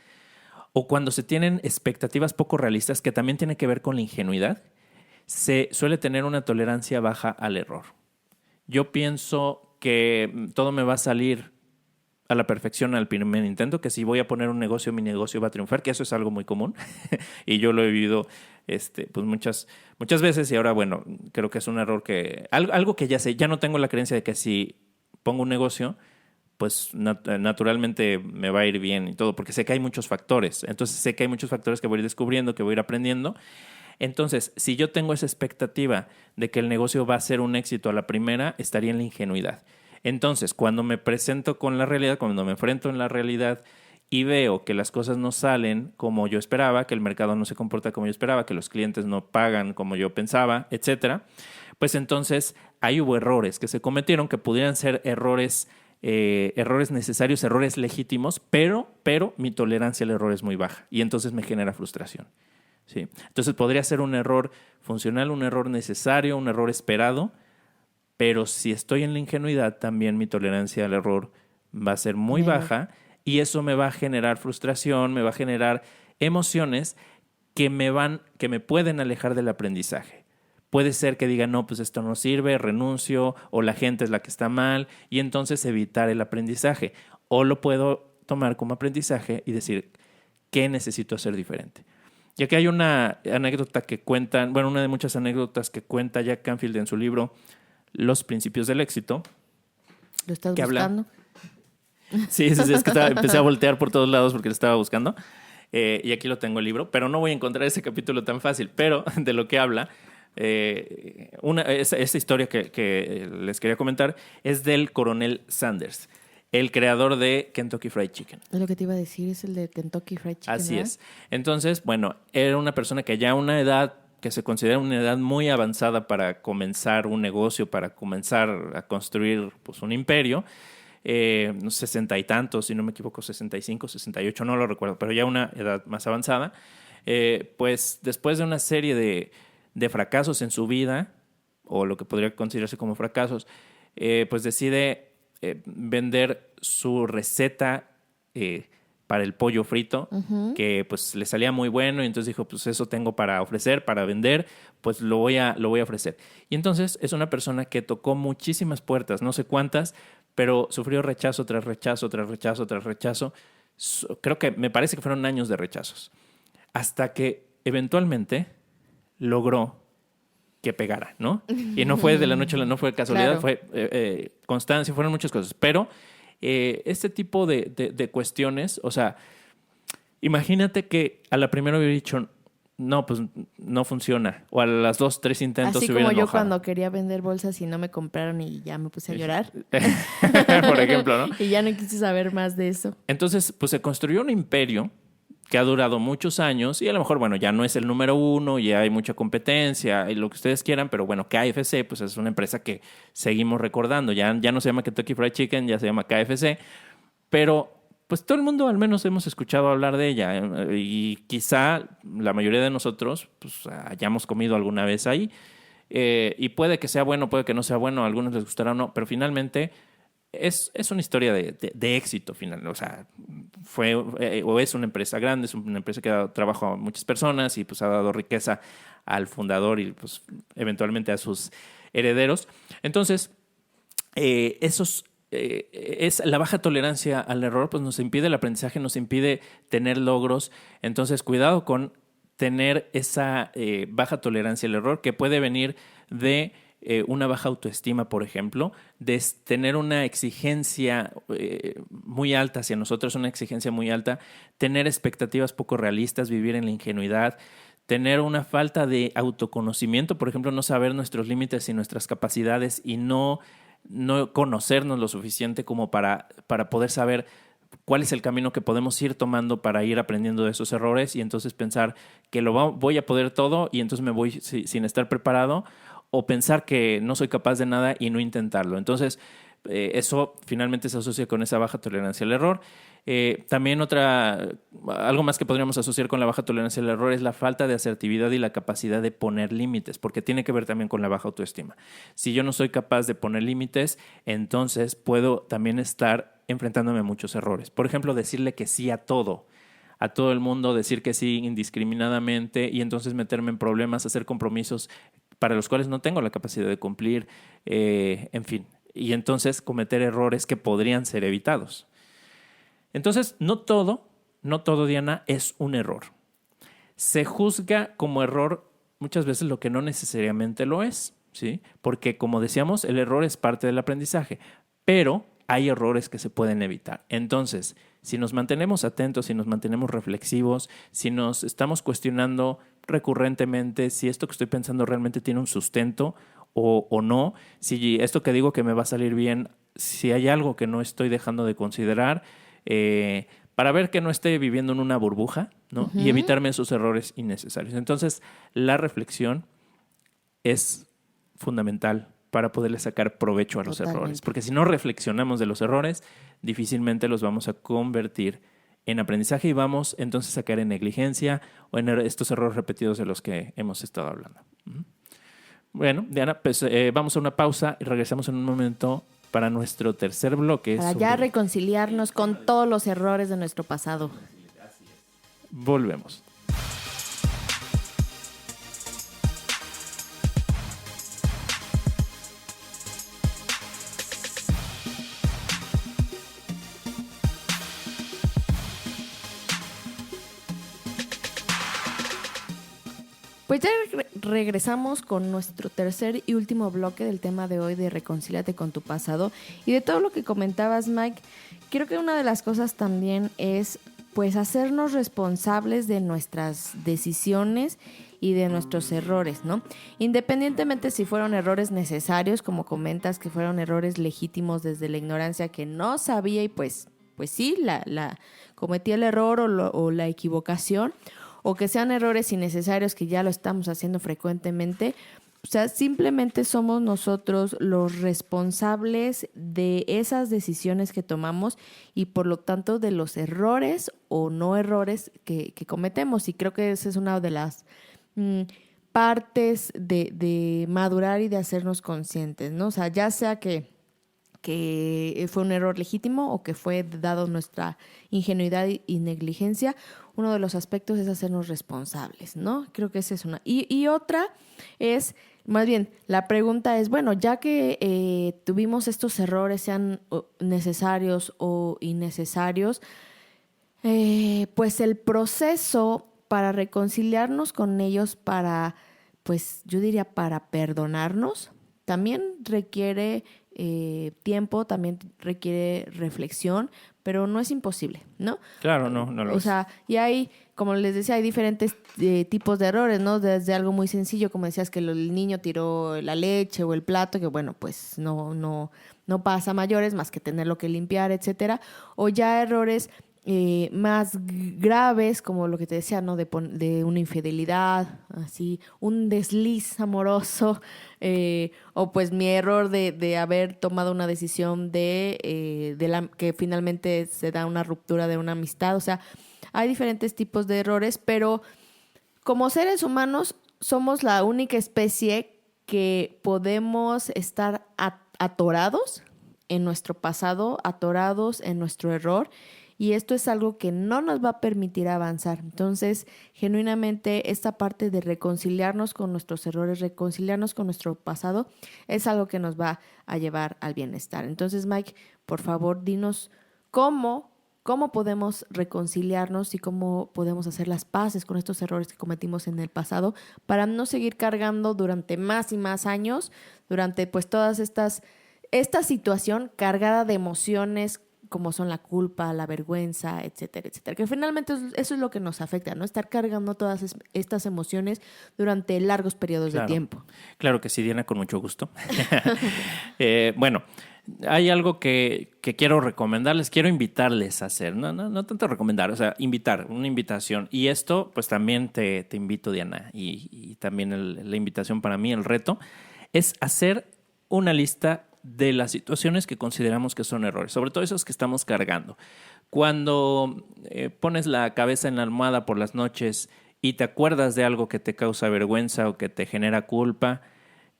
O cuando se tienen expectativas poco realistas, que también tiene que ver con la ingenuidad, se suele tener una tolerancia baja al error. Yo pienso que todo me va a salir a la perfección al primer intento, que si voy a poner un negocio, mi negocio va a triunfar, que eso es algo muy común y yo lo he vivido pues muchas veces y ahora, bueno, creo que es un error algo que ya sé, ya no tengo la creencia de que si pongo un negocio, pues naturalmente me va a ir bien y todo, porque sé que hay muchos factores, entonces sé que hay muchos factores que voy a ir descubriendo, que voy a ir aprendiendo. Entonces, si yo tengo esa expectativa de que el negocio va a ser un éxito a la primera, estaría en la ingenuidad. Entonces, cuando me presento con la realidad, cuando me enfrento en la realidad y veo que las cosas no salen como yo esperaba, que el mercado no se comporta como yo esperaba, que los clientes no pagan como yo pensaba, etcétera, pues entonces ahí hubo errores que se cometieron que pudieran ser errores necesarios, errores legítimos, pero mi tolerancia al error es muy baja y entonces me genera frustración. ¿Sí? Entonces podría ser un error funcional, un error necesario, un error esperado, pero si estoy en la ingenuidad, también mi tolerancia al error va a ser muy baja y eso me va a generar frustración, me va a generar emociones que me pueden alejar del aprendizaje. Puede ser que diga, no, pues esto no sirve, renuncio, o la gente es la que está mal, y entonces evitar el aprendizaje. O lo puedo tomar como aprendizaje y decir, ¿qué necesito hacer diferente? Y aquí hay una anécdota que cuentan, bueno, una de muchas anécdotas que cuenta Jack Canfield en su libro Los Principios del Éxito. ¿Lo estás buscando? Sí, es que empecé a voltear por todos lados porque lo estaba buscando. Y aquí lo tengo el libro, pero no voy a encontrar ese capítulo tan fácil. Pero de lo que habla, esa historia que les quería comentar es del coronel Sanders, el creador de Kentucky Fried Chicken. Es lo que te iba a decir, es el de Kentucky Fried Chicken. Así ¿verdad? es. Entonces, bueno, era una persona que ya a una edad que se considera una edad muy avanzada para comenzar un negocio, para comenzar a construir pues, un imperio, 60 y tantos, si no me equivoco, 65, 68, no lo recuerdo, pero ya una edad más avanzada, pues después de una serie de fracasos en su vida, o lo que podría considerarse como fracasos, pues decide vender su receta para el pollo frito, que pues le salía muy bueno y entonces dijo, pues eso tengo para ofrecer, para vender, pues lo voy a ofrecer. Y entonces es una persona que tocó muchísimas puertas, no sé cuántas, pero sufrió rechazo tras rechazo, tras rechazo, tras rechazo. Creo que me parece que fueron años de rechazos. Hasta que eventualmente logró que pegara, ¿no? Y no fue de la noche a la no fue casualidad, claro. Fue constancia, fueron muchas cosas. Pero este tipo de cuestiones, o sea, imagínate que a la primera hubiera dicho, no, pues no funciona. O a las 2, 3 intentos así se hubiera enojado. Así como yo cuando quería vender bolsas y no me compraron y ya me puse a llorar. Por ejemplo, ¿no? Y ya no quise saber más de eso. Entonces, pues se construyó un imperio que ha durado muchos años y a lo mejor, bueno, ya no es el número uno, ya hay mucha competencia y lo que ustedes quieran, pero bueno, KFC pues es una empresa que seguimos recordando. Ya no se llama Kentucky Fried Chicken, ya se llama KFC, pero pues todo el mundo al menos hemos escuchado hablar de ella y quizá la mayoría de nosotros pues hayamos comido alguna vez ahí y puede que sea bueno, puede que no sea bueno, a algunos les gustará o no, pero finalmente es una historia de éxito final. O sea, fue o es una empresa grande, es una empresa que ha dado trabajo a muchas personas y pues ha dado riqueza al fundador y pues eventualmente a sus herederos. Entonces, es la baja tolerancia al error, pues nos impide el aprendizaje, nos impide tener logros. Entonces, cuidado con tener esa baja tolerancia al error que puede venir de una baja autoestima, por ejemplo, de tener una exigencia muy alta hacia nosotros, una exigencia muy alta, tener expectativas poco realistas, vivir en la ingenuidad, tener una falta de autoconocimiento, por ejemplo, no saber nuestros límites y nuestras capacidades y no conocernos lo suficiente como para poder saber cuál es el camino que podemos ir tomando para ir aprendiendo de esos errores y entonces pensar que voy a poder todo y entonces me voy sin estar preparado, o pensar que no soy capaz de nada y no intentarlo. Entonces, eso finalmente se asocia con esa baja tolerancia al error. También algo más que podríamos asociar con la baja tolerancia al error es la falta de asertividad y la capacidad de poner límites, porque tiene que ver también con la baja autoestima. Si yo no soy capaz de poner límites, entonces puedo también estar enfrentándome a muchos errores. Por ejemplo, decirle que sí a todo el mundo, decir que sí indiscriminadamente y entonces meterme en problemas, hacer compromisos para los cuales no tengo la capacidad de cumplir, en fin. Y entonces cometer errores que podrían ser evitados. Entonces, no todo, Diana, es un error. Se juzga como error muchas veces lo que no necesariamente lo es, ¿sí? Porque, como decíamos, el error es parte del aprendizaje, pero hay errores que se pueden evitar. Entonces, si nos mantenemos atentos, si nos mantenemos reflexivos, si nos estamos cuestionando recurrentemente si esto que estoy pensando realmente tiene un sustento o no, si esto que digo que me va a salir bien, si hay algo que no estoy dejando de considerar, para ver que no esté viviendo en una burbuja, ¿no? Y evitarme esos errores innecesarios. Entonces, la reflexión es fundamental para poderle sacar provecho a los errores. Porque si no reflexionamos de los errores, difícilmente los vamos a convertir en aprendizaje y vamos entonces a caer en negligencia o en estos errores repetidos de los que hemos estado hablando. Bueno, Diana, pues vamos a una pausa y regresamos en un momento para nuestro tercer bloque. Para ya reconciliarnos con todos los errores de nuestro pasado. Volvemos. Pues ya regresamos con nuestro tercer y último bloque del tema de hoy de Reconcíliate con tu pasado. Y de todo lo que comentabas, Mike, creo que una de las cosas también es pues hacernos responsables de nuestras decisiones y de nuestros errores, ¿no? Independientemente si fueron errores necesarios, como comentas, que fueron errores legítimos desde la ignorancia que no sabía y pues sí, la cometí el error o la equivocación, o que sean errores innecesarios que ya lo estamos haciendo frecuentemente. O sea, simplemente somos nosotros los responsables de esas decisiones que tomamos y por lo tanto de los errores o no errores que cometemos. Y creo que esa es una de las partes de madurar y de hacernos conscientes, ¿no? O sea, ya sea que fue un error legítimo o que fue dado nuestra ingenuidad y negligencia, uno de los aspectos es hacernos responsables, ¿no? Creo que esa es una. Y otra es, más bien, la pregunta es, bueno, ya que tuvimos estos errores, sean necesarios o innecesarios, pues el proceso para reconciliarnos con ellos, pues yo diría para perdonarnos, también requiere tiempo, también requiere reflexión, pero no es imposible, ¿no? Claro, no lo es. O sea, y hay, como les decía, hay diferentes tipos de errores, ¿no? Desde algo muy sencillo, como decías, que el niño tiró la leche o el plato, que bueno, pues no pasa a mayores, más que tenerlo que limpiar, etcétera. O ya errores más graves, como lo que te decía, ¿no? De una infidelidad, así, un desliz amoroso, o pues mi error de haber tomado una decisión que finalmente se da una ruptura de una amistad. O sea, hay diferentes tipos de errores, pero como seres humanos somos la única especie que podemos estar atorados en nuestro pasado, atorados en nuestro error, y esto es algo que no nos va a permitir avanzar. Entonces, genuinamente, esta parte de reconciliarnos con nuestros errores, reconciliarnos con nuestro pasado, es algo que nos va a llevar al bienestar. Entonces, Mike, por favor, dinos cómo podemos reconciliarnos y cómo podemos hacer las paces con estos errores que cometimos en el pasado para no seguir cargando durante más y más años, durante pues todas esta situación cargada de emociones como son la culpa, la vergüenza, etcétera, etcétera. Que finalmente eso es lo que nos afecta, ¿no? Estar cargando todas estas emociones durante largos periodos de tiempo. Claro que sí, Diana, con mucho gusto. Bueno, hay algo que quiero recomendarles, quiero invitarles a hacer. No tanto recomendar, o sea, una invitación. Y esto, pues también te invito, Diana, y también la invitación para mí, el reto, es hacer una lista de las situaciones que consideramos que son errores, sobre todo esos que estamos cargando. Cuando pones la cabeza en la almohada por las noches y te acuerdas de algo que te causa vergüenza o que te genera culpa,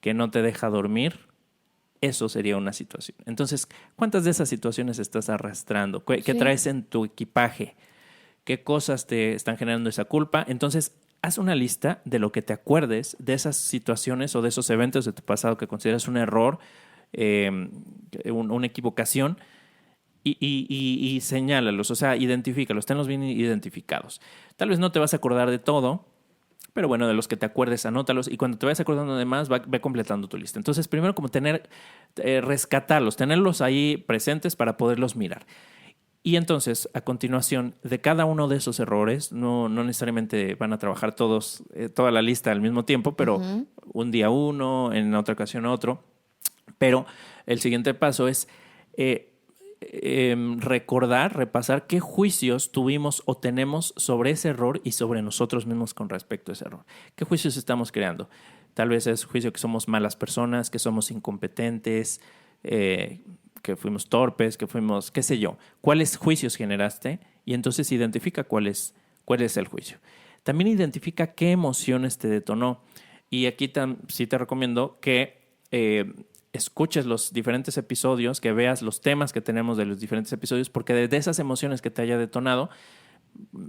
que no te deja dormir, eso sería una situación. Entonces, ¿cuántas de esas situaciones estás arrastrando? ¿Qué traes en tu equipaje? ¿Qué cosas te están generando esa culpa? Entonces, haz una lista de lo que te acuerdes de esas situaciones o de esos eventos de tu pasado que consideras un error, una equivocación, y señálalos, o sea, identifícalos, tenlos bien identificados. Tal vez no te vas a acordar de todo, pero bueno, de los que te acuerdes, anótalos, y cuando te vayas acordando de más, ve completando tu lista. Entonces, primero como rescatarlos, tenerlos ahí presentes para poderlos mirar. Y entonces, a continuación, de cada uno de esos errores, no necesariamente van a trabajar toda la lista al mismo tiempo, pero un día uno, en otra ocasión otro. Pero el siguiente paso es repasar qué juicios tuvimos o tenemos sobre ese error y sobre nosotros mismos con respecto a ese error. ¿Qué juicios estamos creando? Tal vez es juicio que somos malas personas, que somos incompetentes, que fuimos torpes, que fuimos, qué sé yo. ¿Cuáles juicios generaste? Y entonces identifica cuál es el juicio. También identifica qué emociones te detonó. Y aquí sí te recomiendo que escuches los diferentes episodios, que veas los temas que tenemos de los diferentes episodios, porque de esas emociones que te haya detonado,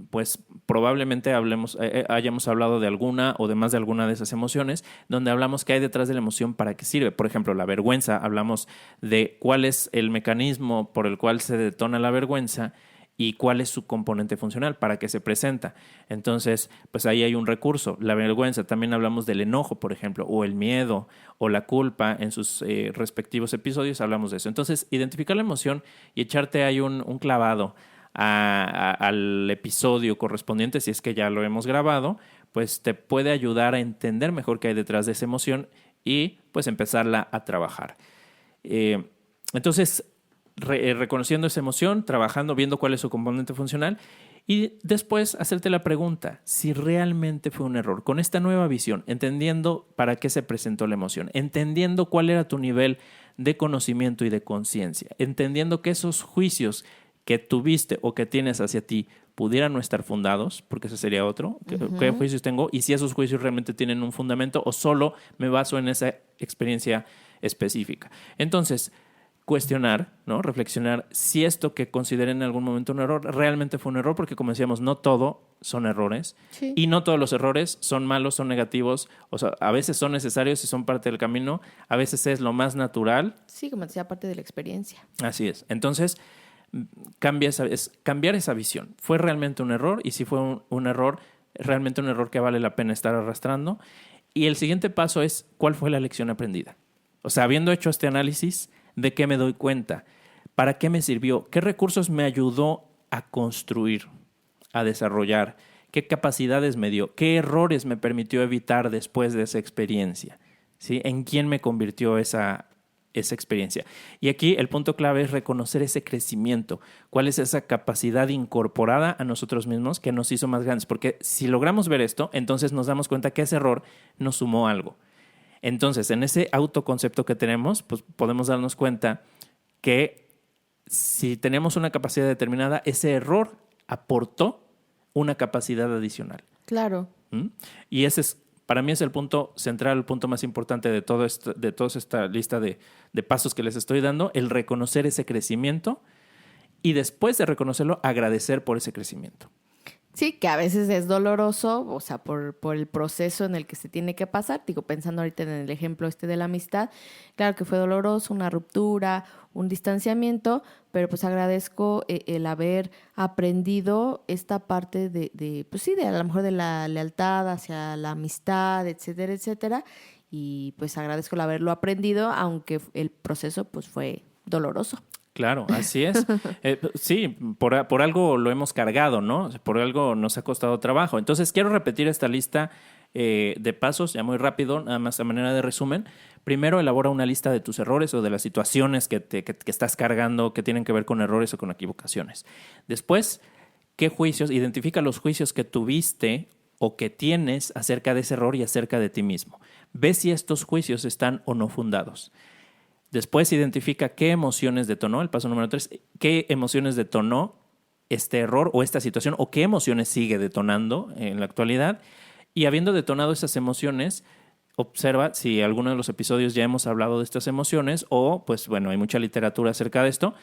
pues probablemente hayamos hablado de alguna o de más de alguna de esas emociones, donde hablamos qué hay detrás de la emoción, para qué sirve. Por ejemplo, la vergüenza, hablamos de cuál es el mecanismo por el cual se detona la vergüenza y cuál es su componente funcional, para qué se presenta. Entonces, pues ahí hay un recurso. La vergüenza, también hablamos del enojo, por ejemplo, o el miedo, o la culpa. En sus respectivos episodios hablamos de eso. Entonces, identificar la emoción y echarte ahí un clavado al episodio correspondiente, si es que ya lo hemos grabado, pues te puede ayudar a entender mejor qué hay detrás de esa emoción y pues empezarla a trabajar. Entonces, reconociendo esa emoción, trabajando, viendo cuál es su componente funcional, y después hacerte la pregunta si realmente fue un error. Con esta nueva visión, entendiendo para qué se presentó la emoción, entendiendo cuál era tu nivel de conocimiento y de conciencia, entendiendo que esos juicios que tuviste o que tienes hacia ti pudieran no estar fundados, porque ese sería otro. ¿Qué juicios tengo? Y si esos juicios realmente tienen un fundamento o solo me baso en esa experiencia específica. Entonces, cuestionar, ¿no? Reflexionar si esto que consideré en algún momento un error realmente fue un error, porque como decíamos, no todo son errores, y no todos los errores son malos, son negativos. O sea, a veces son necesarios y son parte del camino, a veces es lo más natural. Sí, como decía, parte de la experiencia. Así es. Entonces, cambiar esa visión. ¿Fue realmente un error? Y si fue un error, realmente un error que vale la pena estar arrastrando. Y el siguiente paso es, ¿cuál fue la lección aprendida? O sea, habiendo hecho este análisis, ¿de qué me doy cuenta? ¿Para qué me sirvió? ¿Qué recursos me ayudó a construir, a desarrollar? ¿Qué capacidades me dio? ¿Qué errores me permitió evitar después de esa experiencia? ¿Sí? ¿En quién me convirtió esa esa experiencia. Y aquí el punto clave es reconocer ese crecimiento. ¿Cuál es esa capacidad incorporada a nosotros mismos que nos hizo más grandes? Porque si logramos ver esto, entonces nos damos cuenta que ese error nos sumó algo. Entonces, en ese autoconcepto que tenemos, pues podemos darnos cuenta que si tenemos una capacidad determinada, ese error aportó una capacidad adicional. Claro. ¿Mm? Y ese es, para mí es el punto central, el punto más importante de toda esta lista de pasos que les estoy dando, el reconocer ese crecimiento y después de reconocerlo, agradecer por ese crecimiento. Sí, que a veces es doloroso, o sea, por el proceso en el que se tiene que pasar. Digo, pensando ahorita en el ejemplo de la amistad, claro que fue doloroso, una ruptura, un distanciamiento, pero pues agradezco el haber aprendido esta parte pues sí, de a lo mejor de la lealtad hacia la amistad, etcétera, etcétera. Y pues agradezco el haberlo aprendido, aunque el proceso pues fue doloroso. Claro, así es. Sí, por algo lo hemos cargado, ¿no? Por algo nos ha costado trabajo. Entonces, quiero repetir esta lista de pasos, ya muy rápido, nada más a manera de resumen. Primero, elabora una lista de tus errores o de las situaciones que estás cargando que tienen que ver con errores o con equivocaciones. Después, ¿qué juicios? Identifica los juicios que tuviste o que tienes acerca de ese error y acerca de ti mismo. Ve si estos juicios están o no fundados. Después identifica qué emociones detonó, el paso número 3, qué emociones detonó este error o esta situación o qué emociones sigue detonando en la actualidad. Y habiendo detonado esas emociones, observa si en alguno de los episodios ya hemos hablado de estas emociones o, pues bueno, hay mucha literatura acerca de esto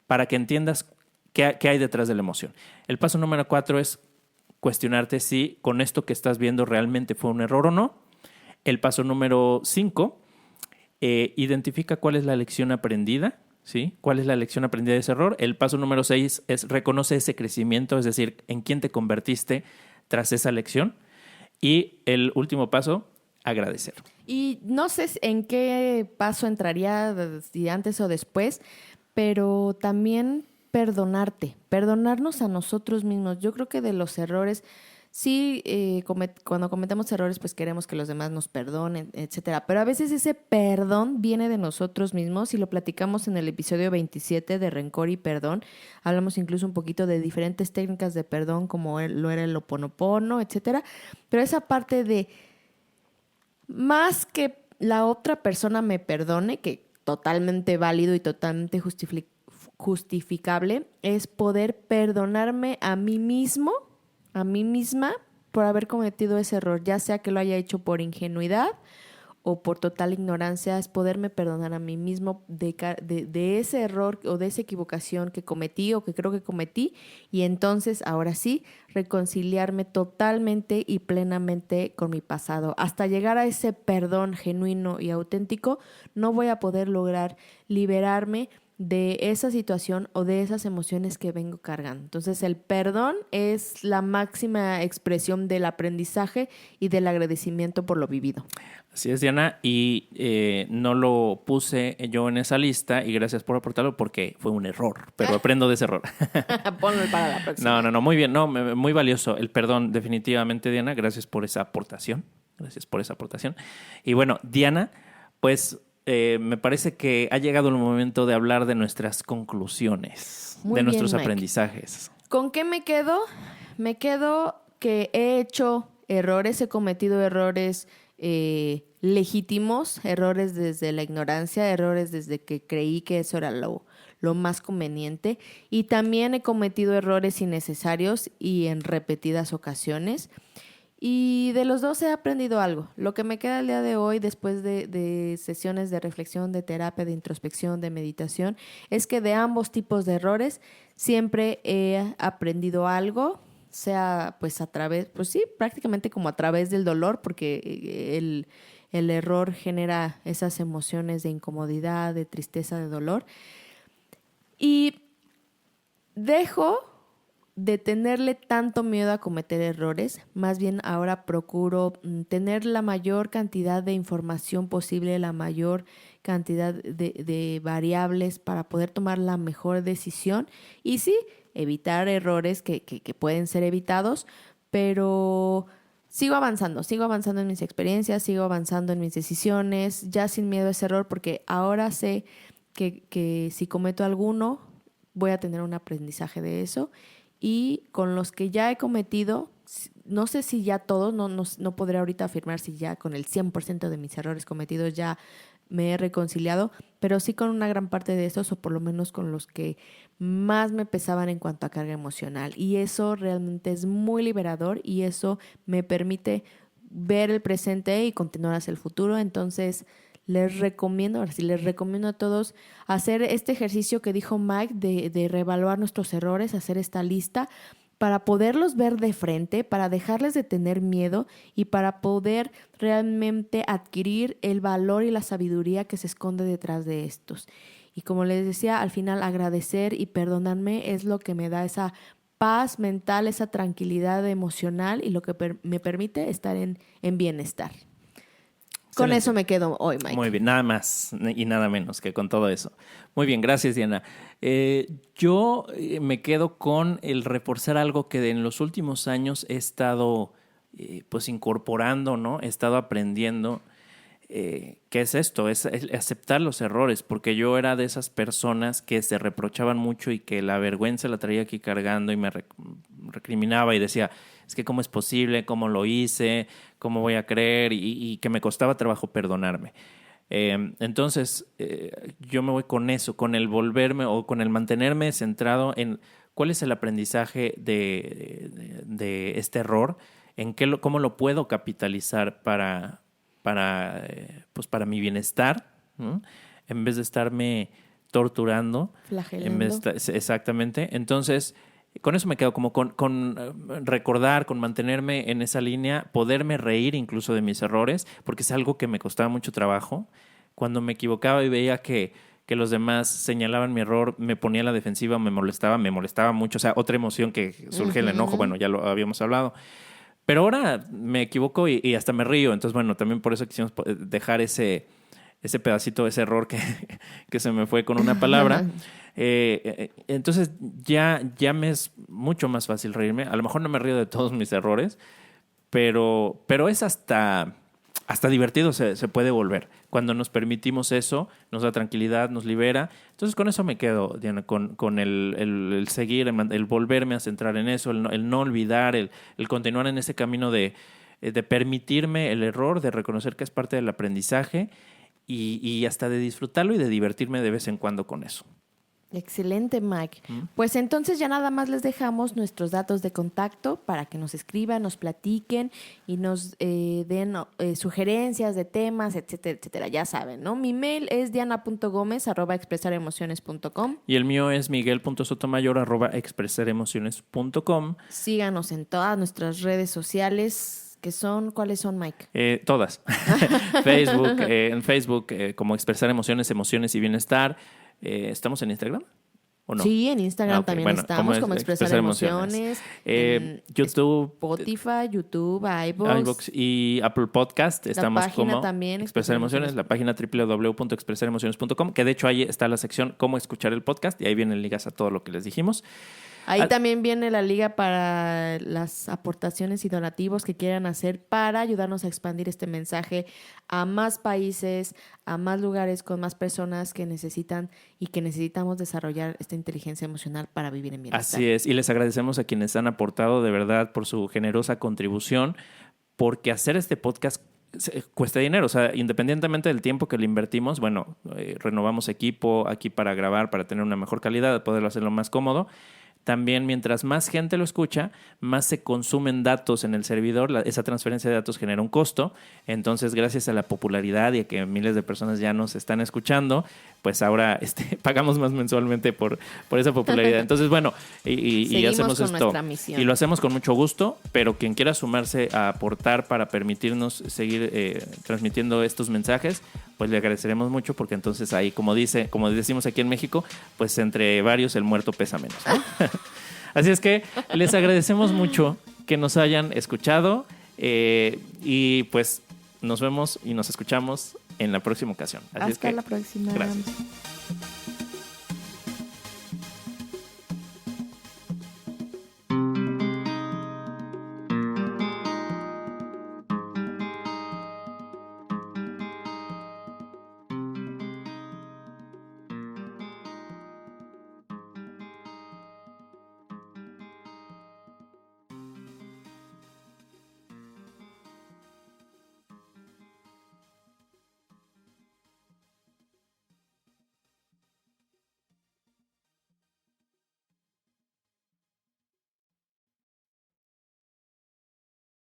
para que entiendas qué hay detrás de la emoción. El paso número 4 es cuestionarte si con esto que estás viendo realmente fue un error o no. El paso número 5 identifica cuál es la lección aprendida, ¿sí? ¿Cuál es la lección aprendida de ese error? El paso número 6 es reconoce ese crecimiento, es decir, en quién te convertiste tras esa lección. Y el último paso, agradecer. Y no sé en qué paso entraría, si antes o después, pero también perdonarnos a nosotros mismos. Yo creo que de los errores... Sí, cuando cometemos errores, pues queremos que los demás nos perdonen, etcétera. Pero a veces ese perdón viene de nosotros mismos y lo platicamos en el episodio 27 de Rencor y Perdón. Hablamos incluso un poquito de diferentes técnicas de perdón, como lo era el Ho'oponopono, etcétera. Pero esa parte de más que la otra persona me perdone, que totalmente válido y totalmente justificable, es poder perdonarme a mí misma por haber cometido ese error, ya sea que lo haya hecho por ingenuidad o por total ignorancia, es poderme perdonar a mí mismo de ese error o de esa equivocación que cometí o que creo que cometí, y entonces ahora sí reconciliarme totalmente y plenamente con mi pasado. Hasta llegar a ese perdón genuino y auténtico, no voy a poder lograr liberarme de esa situación o de esas emociones que vengo cargando. Entonces el perdón es la máxima expresión del aprendizaje y del agradecimiento por lo vivido. Así es, Diana, y no lo puse yo en esa lista y gracias por aportarlo porque fue un error, pero aprendo de ese error. Ponlo para la próxima. No, muy bien, muy valioso el perdón, definitivamente, Diana, gracias por esa aportación. Y bueno, Diana, pues me parece que ha llegado el momento de hablar de nuestras conclusiones, Muy de bien, nuestros Mike. aprendizajes. ¿Con qué me quedo? Me quedo que he hecho errores, he cometido errores legítimos, errores desde la ignorancia, errores desde que creí que eso era lo más conveniente, y también he cometido errores innecesarios y en repetidas ocasiones. Y de los dos he aprendido algo. Lo que me queda el día de hoy, después de sesiones de reflexión, de terapia, de introspección, de meditación, es que de ambos tipos de errores siempre he aprendido algo, sea pues a través, pues sí, prácticamente como a través del dolor, porque el error genera esas emociones de incomodidad, de tristeza, de dolor. Y dejo de tenerle tanto miedo a cometer errores, más bien ahora procuro tener la mayor cantidad de información posible, la mayor cantidad de variables para poder tomar la mejor decisión y sí, evitar errores que pueden ser evitados, pero sigo avanzando en mis experiencias, sigo avanzando en mis decisiones, ya sin miedo a ese error, porque ahora sé que si cometo alguno, voy a tener un aprendizaje de eso. Y con los que ya he cometido, no sé si ya todos, no podré ahorita afirmar si ya con el 100% de mis errores cometidos ya me he reconciliado, pero sí con una gran parte de esos, o por lo menos con los que más me pesaban en cuanto a carga emocional. Y eso realmente es muy liberador y eso me permite ver el presente y continuar hacia el futuro. Entonces, les recomiendo a todos hacer este ejercicio que dijo Mike de reevaluar nuestros errores, hacer esta lista para poderlos ver de frente, para dejarles de tener miedo y para poder realmente adquirir el valor y la sabiduría que se esconde detrás de estos. Y como les decía, al final agradecer y perdonarme es lo que me da esa paz mental, esa tranquilidad emocional y lo que me permite estar en bienestar. Con eso me quedo hoy, Mike. Muy bien, nada más y nada menos que con todo eso. Muy bien, gracias, Diana. Yo me quedo con el reforzar algo que en los últimos años he estado pues incorporando, ¿no? He estado aprendiendo. ¿Qué es esto? Es aceptar los errores, porque yo era de esas personas que se reprochaban mucho y que la vergüenza la traía aquí cargando y me recriminaba y decía, es que cómo es posible, cómo lo hice, cómo voy a creer y que me costaba trabajo perdonarme. Entonces, yo me voy con eso, con el volverme o con el mantenerme centrado en cuál es el aprendizaje de este error, en cómo lo puedo capitalizar para mi bienestar, ¿no? En vez de estarme torturando. Flagelando. Exactamente. Entonces, con eso me quedo como con recordar, con mantenerme en esa línea, poderme reír incluso de mis errores, porque es algo que me costaba mucho trabajo. Cuando me equivocaba y veía que los demás señalaban mi error, me ponía a la defensiva, me molestaba mucho. O sea, otra emoción que surge, el enojo, bueno, ya lo habíamos hablado. Pero ahora me equivoco y hasta me río. Entonces, bueno, también por eso quisimos dejar ese pedacito, ese error que se me fue con una palabra. Entonces, ya me es mucho más fácil reírme. A lo mejor no me río de todos mis errores, pero es hasta divertido se puede volver. Cuando nos permitimos eso, nos da tranquilidad, nos libera. Entonces, con eso me quedo, Diana, con el seguir, el volverme a centrar en eso, el no olvidar, el continuar en ese camino de permitirme el error, de reconocer que es parte del aprendizaje y hasta de disfrutarlo y de divertirme de vez en cuando con eso. Excelente, Mike. Pues entonces ya nada más les dejamos nuestros datos de contacto para que nos escriban, nos platiquen y nos den sugerencias de temas, etcétera, etcétera. Ya saben, ¿no? Mi mail es diana.gomez@expresaremociones.com. Y el mío es miguel.sotomayor@expresaremociones.com. Síganos en todas nuestras redes sociales. ¿Cuáles son, Mike? Todas. Facebook, en Facebook como Expresar Emociones, Emociones y Bienestar. ¿Estamos en Instagram o no? Sí, en Instagram también bueno, estamos como Expresar Emociones. YouTube, Spotify, YouTube, iVoox y Apple Podcast. Estamos como también, Expresar Emociones, la página www.expresaremociones.com, que de hecho ahí está la sección Cómo escuchar el podcast y ahí vienen ligas a todo lo que les dijimos. Ahí también viene la liga para las aportaciones y donativos que quieran hacer para ayudarnos a expandir este mensaje a más países, a más lugares, con más personas que necesitan y que necesitamos desarrollar esta inteligencia emocional para vivir en bienestar. Así es, y les agradecemos a quienes han aportado de verdad por su generosa contribución, porque hacer este podcast cuesta dinero. O sea, independientemente del tiempo que le invertimos, bueno, renovamos equipo aquí para grabar, para tener una mejor calidad, poderlo hacerlo más cómodo. También, mientras más gente lo escucha, más se consumen datos en el servidor. Esa transferencia de datos genera un costo. Entonces, gracias a la popularidad y a que miles de personas ya nos están escuchando, pues ahora pagamos más mensualmente por esa popularidad. Entonces, bueno, y hacemos con esto. Nuestra misión. Y lo hacemos con mucho gusto, pero quien quiera sumarse a aportar para permitirnos seguir transmitiendo estos mensajes, pues le agradeceremos mucho, porque entonces ahí, como decimos aquí en México, pues entre varios el muerto pesa menos, ¿no? Así es que les agradecemos mucho que nos hayan escuchado y pues nos vemos y nos escuchamos en la próxima ocasión. Así Hasta la próxima. Gracias.